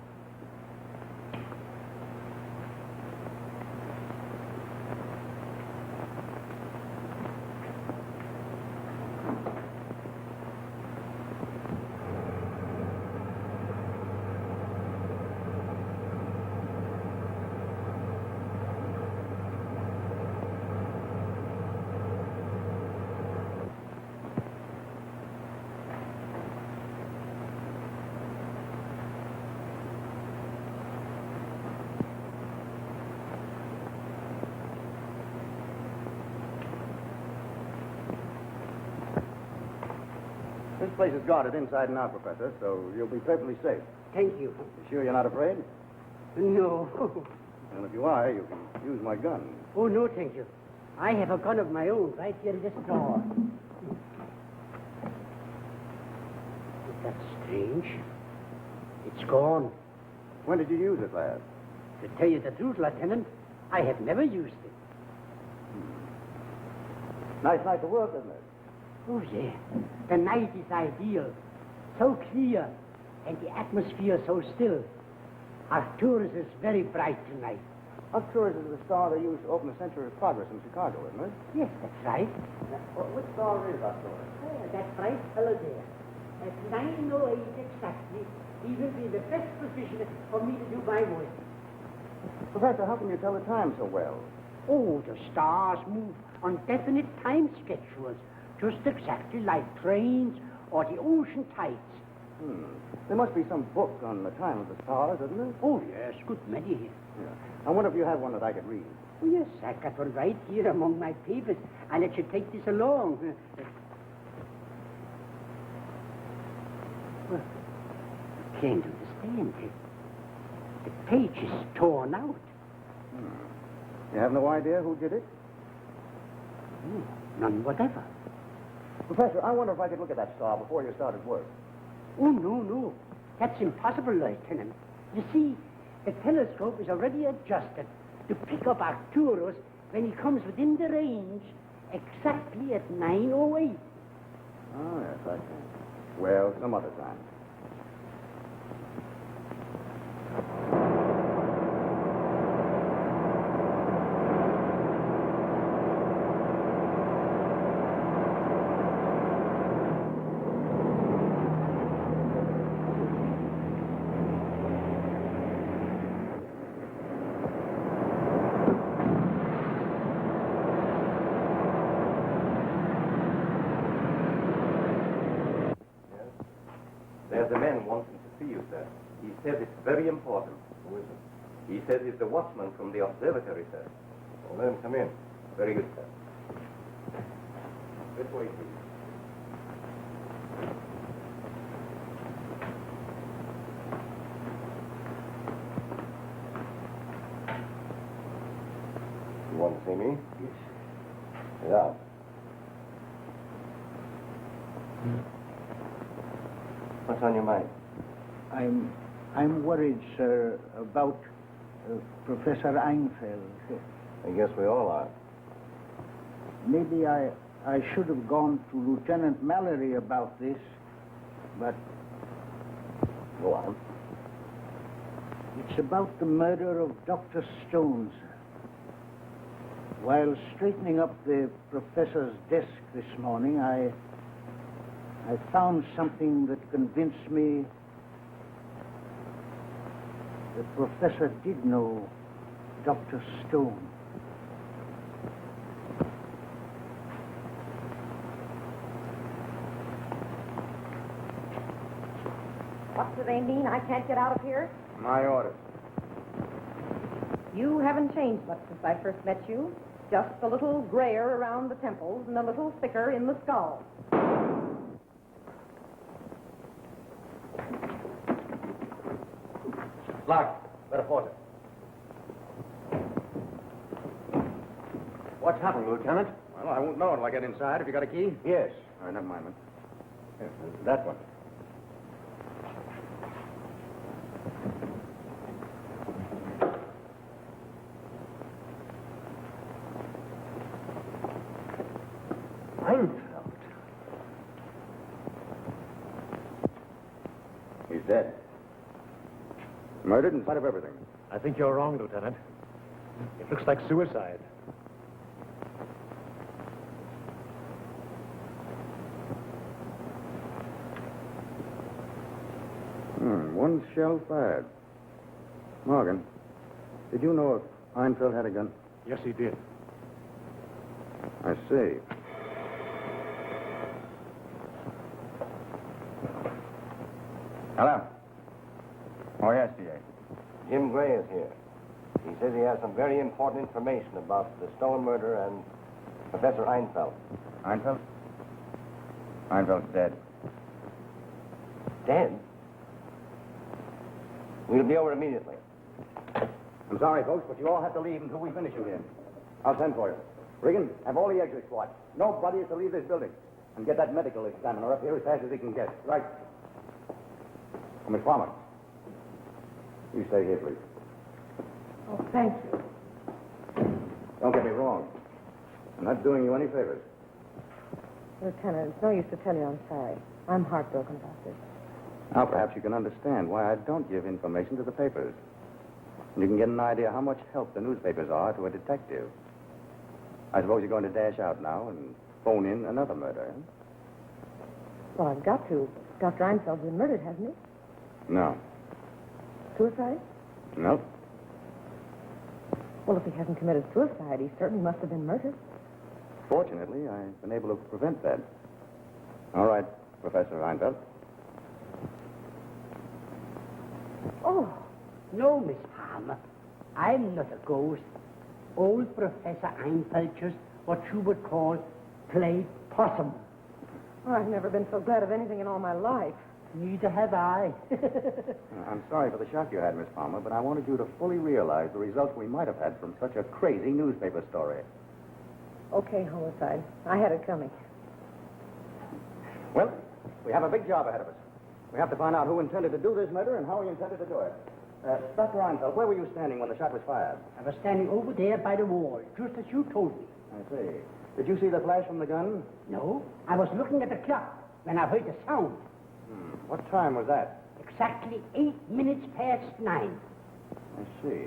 This place is guarded inside and out, Professor, so you'll be perfectly safe. Thank you. You sure you're not afraid? No. And if you are, you can use my gun. Oh, no, thank you. I have a gun of my own right here in this drawer. That's strange. It's gone. When did you use it last? To tell you the truth, Lieutenant, I have never used it. Nice night to work, isn't it? Oh, yeah. The night is ideal. So clear, and the atmosphere so still. Arcturus is very bright tonight. Arcturus is the star they used to open the Century of Progress in Chicago, isn't it? Yes, that's right. Which star is Arcturus? That bright fellow there. At 9:08 exactly, he will be in the best position for me to do my work. Professor, how can you tell the time so well? Oh, the stars move on definite time schedules, just exactly like trains or the ocean tides. There must be some book on the time of the stars, isn't there? Oh, yes, good many. Yeah. I wonder if you have one that I could read. Oh, yes, I got one right here among my papers. I'll let you take this along. Well, I can't understand it. The page is torn out. You have no idea who did it? None whatever. Professor, I wonder if I could look at that star before you started work. Oh, no. That's impossible, Lieutenant. You see, the telescope is already adjusted to pick up Arcturus when he comes within the range exactly at 9:08. Oh, yes, I see. Well, some other time. There's a man wanting to see you, sir. He says it's very important. Who is it? He says he's the watchman from the observatory, sir. Well, let him come in. Very good, sir. This way, please. You want to see me? Yes. Yeah. What's on your mind? I'm worried, sir, about Professor Einfeld. I guess we all are. Maybe I should have gone to Lieutenant Mallory about this, but Go on. it's about the murder of Dr. Stone, sir. While straightening up the professor's desk this morning, I found something that convinced me the professor did know Dr. Stone. What do they mean? I can't get out of here? My orders. You haven't changed much since I first met you. Just a little grayer around the temples and a little thicker in the skull. Locked. Better force it. What's happened, Lieutenant? Well, I won't know until I get inside. Have you got a key? Yes. All right, never mind, man. Yes, that one. Einfeld. He's dead. Murdered in spite of everything. I think you're wrong, Lieutenant. It looks like suicide. One shell fired. Morgan, did you know if Einfeld had a gun? Yes, he did. I see. Hello. Oh, yes, D.A. Jim Gray is here. He says he has some very important information about the Stone murder and Professor Einfeld. Einfeld? Einfeld's dead. Dan? We'll be over immediately. I'm sorry, folks, but you all have to leave until we finish it here. I'll send for you. Regan, have all the exits watched. Nobody is to leave this building. And get that medical examiner up here as fast as he can get. Right. Miss Palmer, you stay here, please. Oh, thank you. Don't get me wrong. I'm not doing you any favors. Lieutenant, it's no use to tell you I'm sorry. I'm heartbroken about this. Now, perhaps you can understand why I don't give information to the papers. And you can get an idea how much help the newspapers are to a detective. I suppose you're going to dash out now and phone in another murder. Eh? Well, I've got to. Dr. Einfeld's been murdered, hasn't he? No. Suicide? Nope. Well, if he hasn't committed suicide, he certainly must have been murdered. Fortunately, I've been able to prevent that. All right, Professor Einfeld. Oh, no, Miss Palmer. I'm not a ghost. Old Professor Einfeld just what you would call played possum. Oh, I've never been so glad of anything in all my life. Neither have I. I'm sorry for the shock you had, Miss Palmer, but I wanted you to fully realize the results we might have had from such a crazy newspaper story. Okay, homicide. I had it coming. Well, we have a big job ahead of us. We have to find out who intended to do this murder and how he intended to do it. Dr. Einfeld, where were you standing when the shot was fired? I was standing over there by the wall, just as you told me. I see. Did you see the flash from the gun? No, I was looking at the clock when I heard the sound. What time was that? Exactly 8 minutes past 9. I see.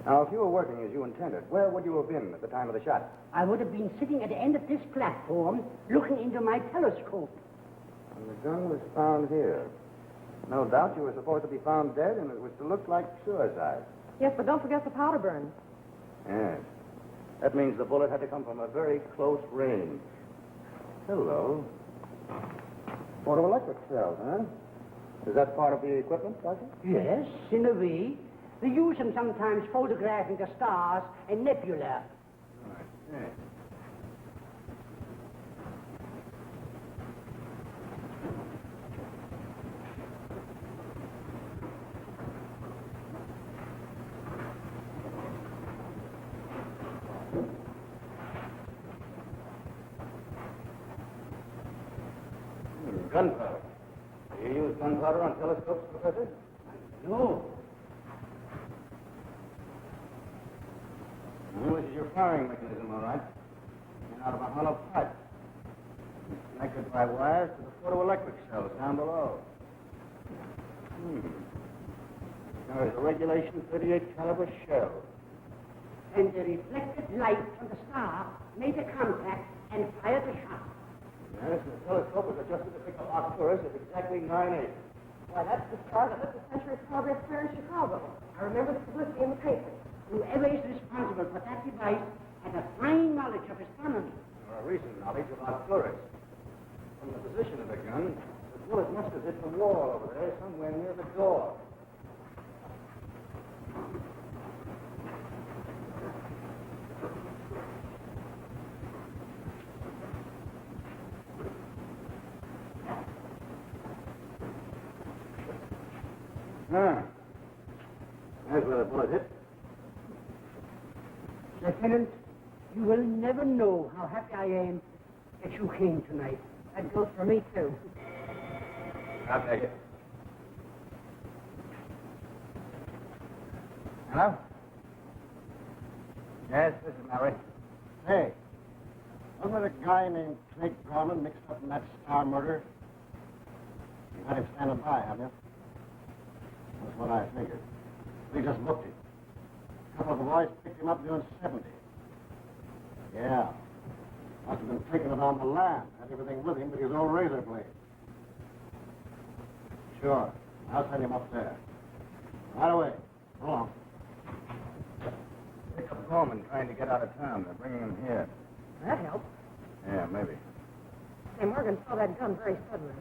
Now, if you were working as you intended, where would you have been at the time of the shot? I would have been sitting at the end of this platform, looking into my telescope. And the gun was found here. No doubt you were supposed to be found dead, and it was to look like suicide. Yes, but don't forget the powder burn. Yes. That means the bullet had to come from a very close range. Hello. Photoelectric cells, huh? Is that part of the equipment, Doctor? Yes, in a way. They use them sometimes photographing the stars and nebula. Yes. Gunpowder. Do you use gunpowder on telescopes, Professor? No. Well, this is your firing mechanism, all right. Coming out of a hollow pipe. It's connected by wires to the photoelectric cells down below. Now, it's a regulation .38 caliber shell. And the reflected light from the star made a contact and fired the shot. Yes, the telescope was adjusted to pick up Arcturus at exactly 9/8. Why, that's the star that lit the Century Progress Fair in Chicago. I remember the publicity in the paper. Whoever is responsible for that device had a fine knowledge of astronomy. Or a recent knowledge of Arcturus. From the position of the gun, the bullet must have hit the wall over there, somewhere near the door. There's where the bullet hit. Lieutenant, you will never know how happy I am that you came tonight. That goes for me, too. I'll take it. Hello? Yes, this is Mary. Hey, wasn't it a guy named Snake Gorman mixed up in that Star murder? You had him standing by, haven't you? That's what I figured. We just booked him. A couple of the boys picked him up doing 70. Yeah. Must have been taking it on the land. Had everything with him but his old razor blade. Sure. I'll send him up there. Right away. So long. Pick up Gorman trying to get out of town. They're bringing him here. That helps. Yeah, maybe. Say, Morgan saw that gun very suddenly.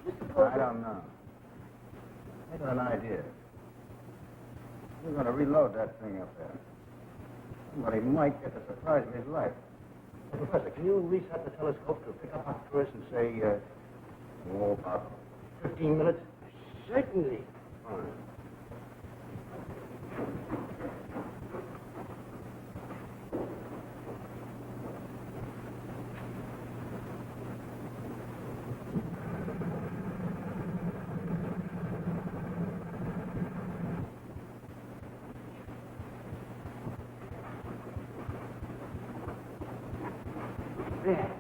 I don't know. I got an idea. We're going to reload that thing up there. Somebody might get the surprise of his life. Hey, Professor, can you reset the telescope to pick up Arcturus and say, about 15 15 minutes? Certainly. Fine. There.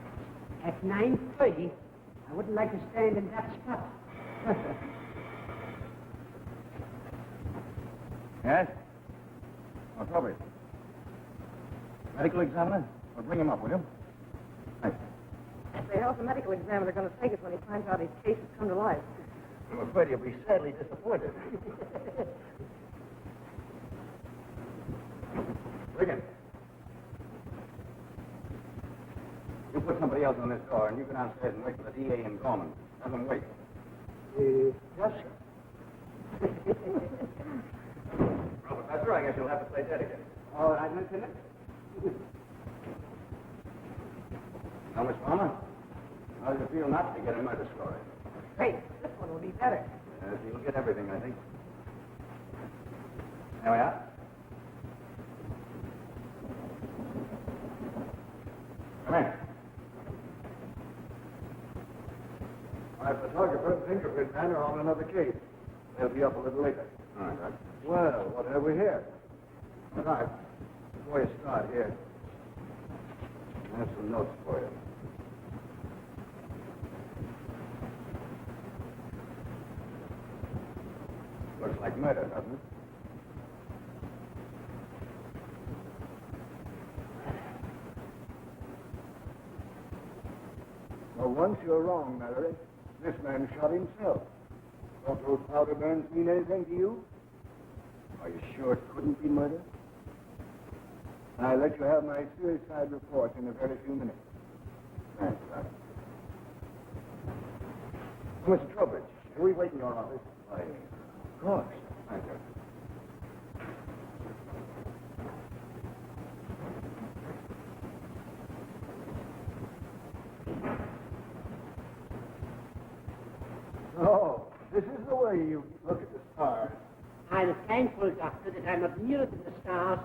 At 9:30, I wouldn't like to stand in that spot. Yes? Oh, Toby. Medical examiner? Well, bring him up, will you? Thanks. Say, how's the medical examiner going to take us when he finds out his case has come to life? I'm afraid you'll be sadly disappointed. Wiggins. You put somebody else on this door, and you go downstairs and wait for the DA and Gorman. Have them wait. Yes, sir. Well, Professor, I guess you'll have to play dead again. All right, Lieutenant. Now, Miss Palmer, how do you feel not to get a murder story? Great. This one will be better. Yes, you'll get everything, I think. There we are. Come in. My photographer and fingerprint man are on another case. They'll be up a little later. All right, Doc. Well, what have we here? Doc, before you start here, I have some notes for you. Looks like murder, doesn't it? Well, once you're wrong, Mallory. This man shot himself. Don't those powder burns mean anything to you? Are you sure it couldn't be murder? I'll let you have my suicide report in a very few minutes. Thanks, Doc. Mr. Trowbridge, can we wait in your office? Why, Of course. thank you. Oh, this is the way you look at the stars. I'm thankful, Doctor, that I'm not nearer to the stars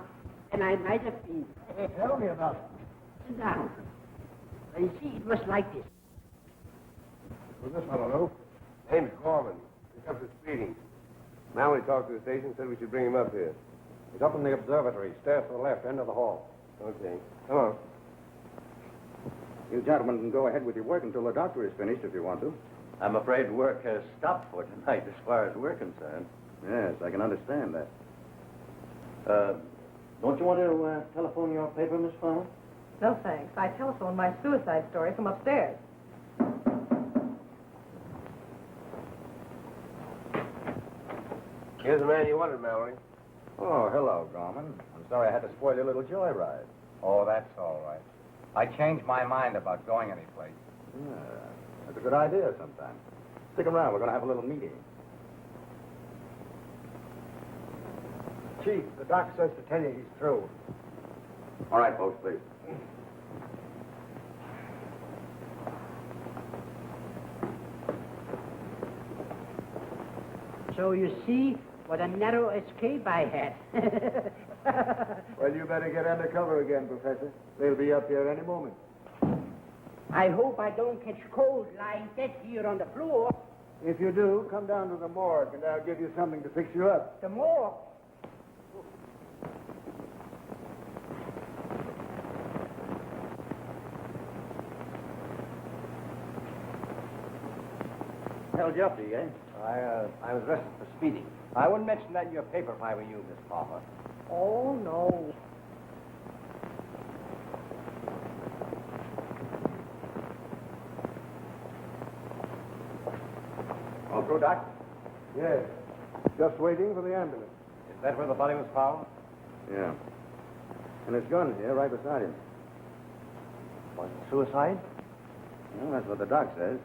than I might have been. Tell me about it. Sit down. Well, you see, it was like this. Who's this fellow, Lou? Name's Gorman. He's up for speeding. Now we talked to the station, said we should bring him up here. He's up in the observatory, stairs to the left, end of the hall. Okay. Come on. You gentlemen can go ahead with your work until the doctor is finished if you want to. I'm afraid work has stopped for tonight as far as we're concerned. Yes, I can understand that. Don't you want to telephone your paper, Miss Farmer? No, thanks. I telephoned my suicide story from upstairs. Here's the man you wanted, Mallory. Oh, hello, Gorman. I'm sorry I had to spoil your little joyride. Oh, that's all right. I changed my mind about going anyplace. Yeah, that's a good idea sometime. Stick around. We're going to have a little meeting. Chief, the doc says to tell you he's through. All right, folks, please. So you see what a narrow escape I had. Well, you better get under cover again, Professor. They'll be up here any moment. I hope I don't catch cold lying dead here on the floor. If you do, come down to the morgue, and I'll give you something to fix you up. The more. Held you up, D.A.? I was arrested for speeding. I wouldn't mention that in your paper if I were you, Miss Palmer. Oh, no. All through, Doc? Yes. Just waiting for the ambulance. Is that where the body was found? Yeah. And his gun here, right beside him. Was it suicide? Well, that's what the doc says.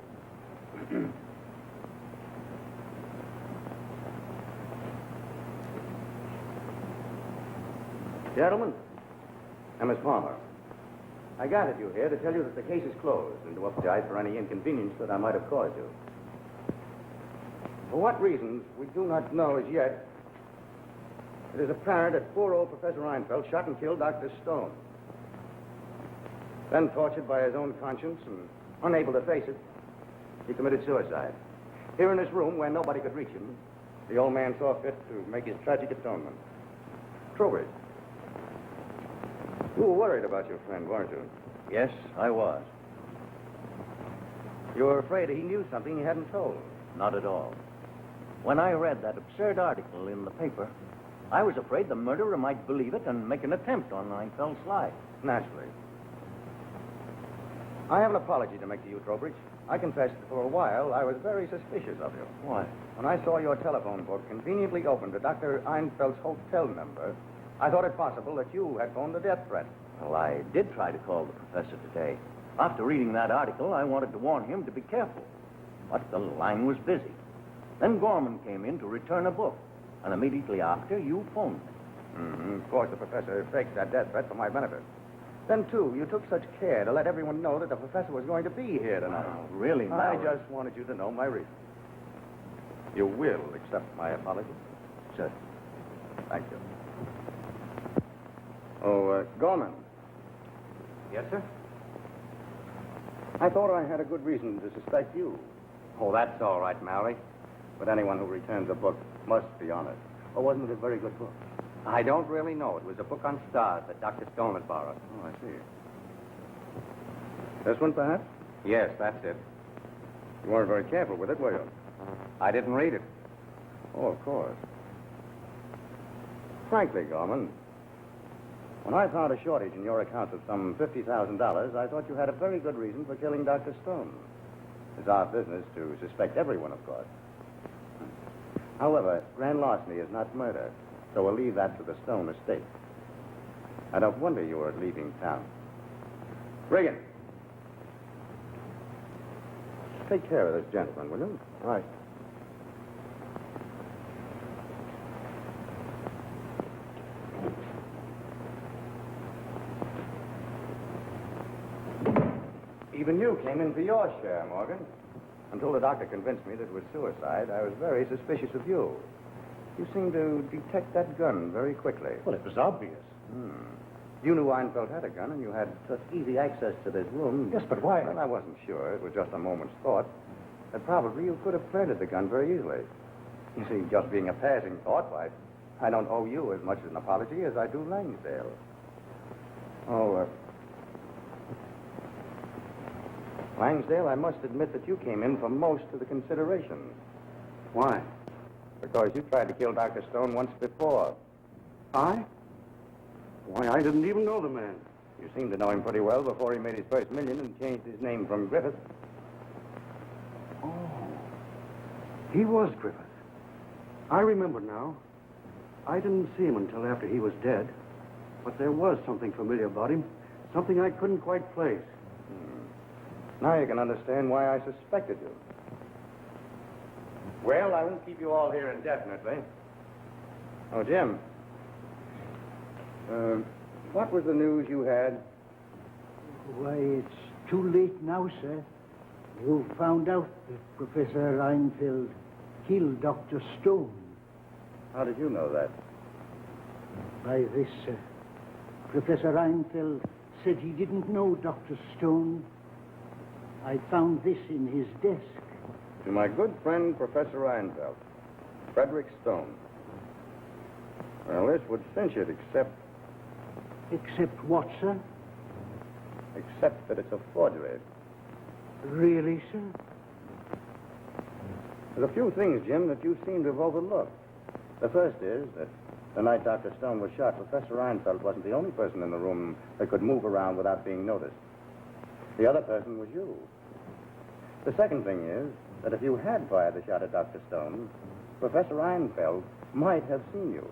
Gentlemen, I'm Miss Palmer. I gathered you here to tell you that the case is closed and to apologize for any inconvenience that I might have caused you. For what reasons, we do not know as yet. It is apparent that poor old Professor Reinfeldt shot and killed Dr. Stone. Then, tortured by his own conscience and unable to face it, he committed suicide. Here in this room, where nobody could reach him, the old man saw fit to make his tragic atonement. Trowbridge, you were worried about your friend, weren't you? Yes, I was. You were afraid he knew something he hadn't told. Not at all. When I read that absurd article in the paper, I was afraid the murderer might believe it and make an attempt on Reinfeldt's life. Naturally. I have an apology to make to you, Trowbridge. I confess that for a while I was very suspicious of you. Why? When I saw your telephone book conveniently open to Dr. Einfeldt's hotel number, I thought it possible that you had phoned a death threat. Well, I did try to call the professor today. After reading that article, I wanted to warn him to be careful. But the line was busy. Then Gorman came in to return a book. And immediately after, you phoned me. Mm-hmm. Of course, the professor faked that death threat for my benefit. Then, too, you took such care to let everyone know that the professor was going to be here tonight. Oh, really, I Mallory? just wanted you to know my reason. You will accept my apology? Sir. Thank you. Oh, Gorman. Yes, sir? I thought I had a good reason to suspect you. Oh, that's all right, Mallory. But anyone who returns a book must be honest. Oh, wasn't it a very good book? I don't really know. It was a book on stars that Dr. Stone had borrowed. Oh, I see. This one, perhaps? Yes, that's it. You weren't very careful with it, were you? I didn't read it. Oh, of course. Frankly, Gorman, when I found a shortage in your accounts of some $50,000, I thought you had a very good reason for killing Dr. Stone. It's our business to suspect everyone, of course. However, grand larceny is not murder, so we'll leave that to the Stone estate. I don't wonder you were leaving town. Regan, take care of this gentleman, will you? All right. Even you came in for your share, Morgan. Until the doctor convinced me that it was suicide, I was very suspicious of you. You seemed to detect that gun very quickly. Well, it was obvious. You knew Einfeld had a gun, and you had such easy access to this room. Yes, but why? Well, I wasn't sure. It was just a moment's thought. That probably you could have planted the gun very easily. You see, just being a passing thought, why, I don't owe you as much as an apology as I do Langsdale. Langsdale, I must admit that you came in for most of the considerations. Why? Because you tried to kill Dr. Stone once before. I? Why, I didn't even know the man. You seemed to know him pretty well before he made his first million and changed his name from Griffith. Oh. He was Griffith. I remember now. I didn't see him until after he was dead. But there was something familiar about him. Something I couldn't quite place. Now you can understand why I suspected you. Well, I won't keep you all here indefinitely. Oh, Jim. What was the news you had? Why, it's too late now, sir. You found out that Professor Reinfeldt killed Dr. Stone. How did you know that? By this, sir. Professor Reinfeldt said he didn't know Dr. Stone. I found this in his desk. To my good friend, Professor Reinfeldt. Frederick Stone. Well, this would cinch it, except Except what, sir? except that it's a forgery. Really, sir? There's a few things, Jim, that you seem to have overlooked. The first is that the night Dr. Stone was shot, Professor Reinfeldt wasn't the only person in the room that could move around without being noticed. The other person was you. The second thing is that if you had fired the shot at Dr. Stone, Professor Reinfeldt might have seen you.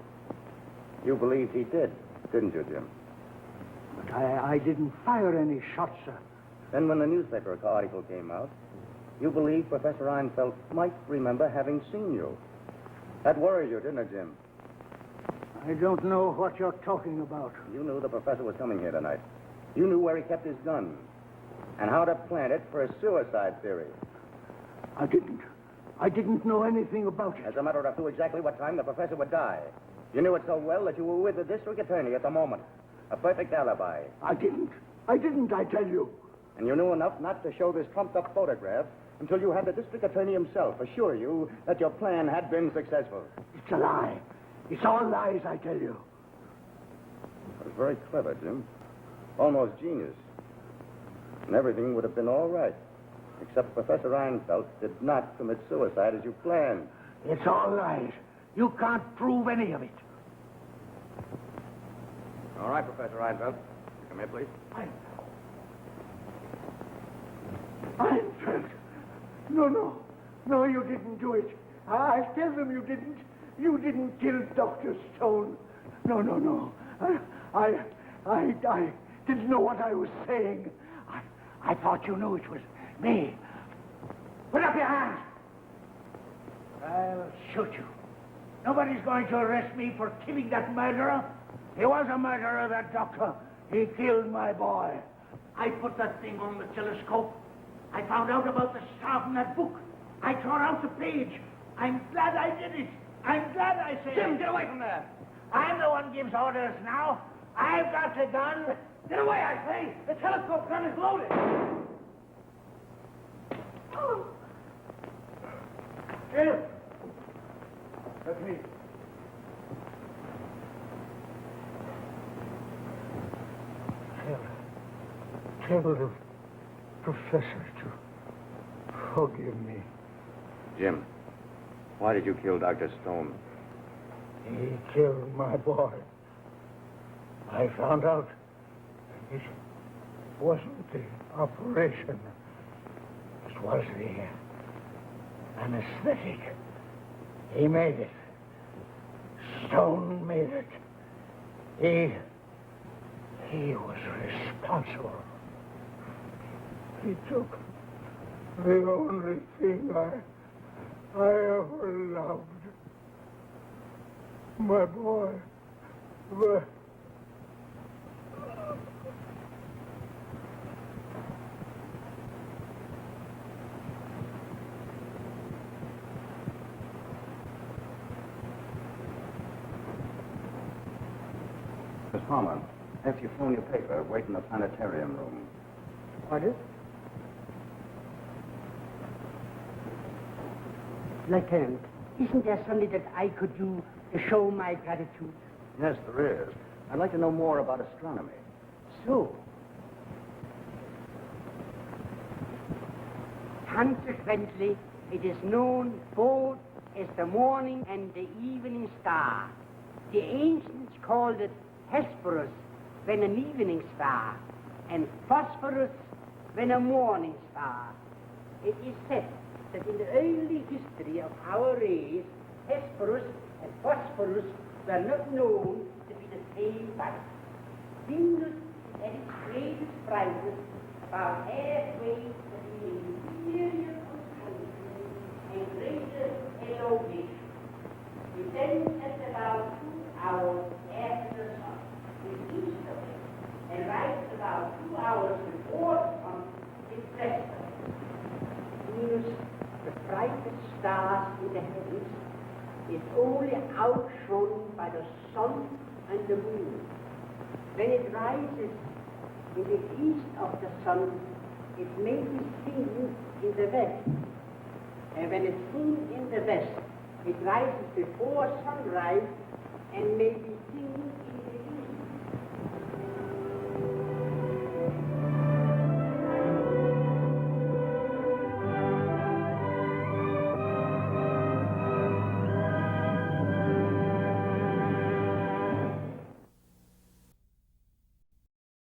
You believed he did, didn't you, Jim? But I didn't fire any shots, sir. Then when the newspaper article came out, you believed Professor Reinfeldt might remember having seen you. That worried you, didn't it, Jim? I don't know what you're talking about. You knew the professor was coming here tonight. You knew where he kept his gun and how to plant it for a suicide theory. I didn't. I didn't know anything about it. As a matter of fact, knew exactly what time the professor would die. You knew it so well that you were with the district attorney at the moment. A perfect alibi. I didn't, I tell you. And you knew enough not to show this trumped-up photograph until you had the district attorney himself assure you that your plan had been successful. It's a lie. It's all lies, I tell you. It was very clever, Jim. Almost genius. And everything would have been all right. Except Professor Reinfeldt did not commit suicide as you planned. It's all lies. You can't prove any of it. All right, Professor Reinfeldt. Come here, please. Reinfeldt. No, you didn't do it. I'll tell them you didn't. You didn't kill Dr. Stone. No. I didn't know what I was saying. I thought you knew it was me. Put up your hands. I'll shoot you. Nobody's going to arrest me for killing that murderer. He was a murderer, that doctor. He killed my boy. I put that thing on the telescope. I found out about the star from that book. I tore out the page. I'm glad I did it. I'm glad I said Jim, it. get away from there. I'm the one gives orders now. I've got the gun. Get away, I say. The telescope gun is loaded. Jim. That's me. Tell the professor to forgive me. Jim, why did you kill Dr. Stone? He killed my boy. I found out it wasn't the operation. It was the anesthetic. He made it. Stone made it. He was responsible. He took the only thing I ever loved. My boy. Miss Palmer, after you phone your paper, wait in the planetarium room. Order? Lieutenant, isn't there something that I could do to show my gratitude? Yes, there is. I'd like to know more about astronomy. So, consequently, it is known both as the morning and the evening star. The ancients called it Hesperus when an evening star, and Phosphorus when a morning star. It is said that in the early history of our race, Hesperus and Phosphorus were not known to be the same body. Venus is at its greatest brightness about halfway between the interior of the Sun and greater elongation. It then sets about 2 hours after the Sun is east of it, and rises about 2 hours before the Sun is west of it. Venus, the brightest stars in the heavens, is only outshone by the sun and the moon. When it rises in the east of the sun, it may be seen in the west. And when it's seen in the west, it rises before sunrise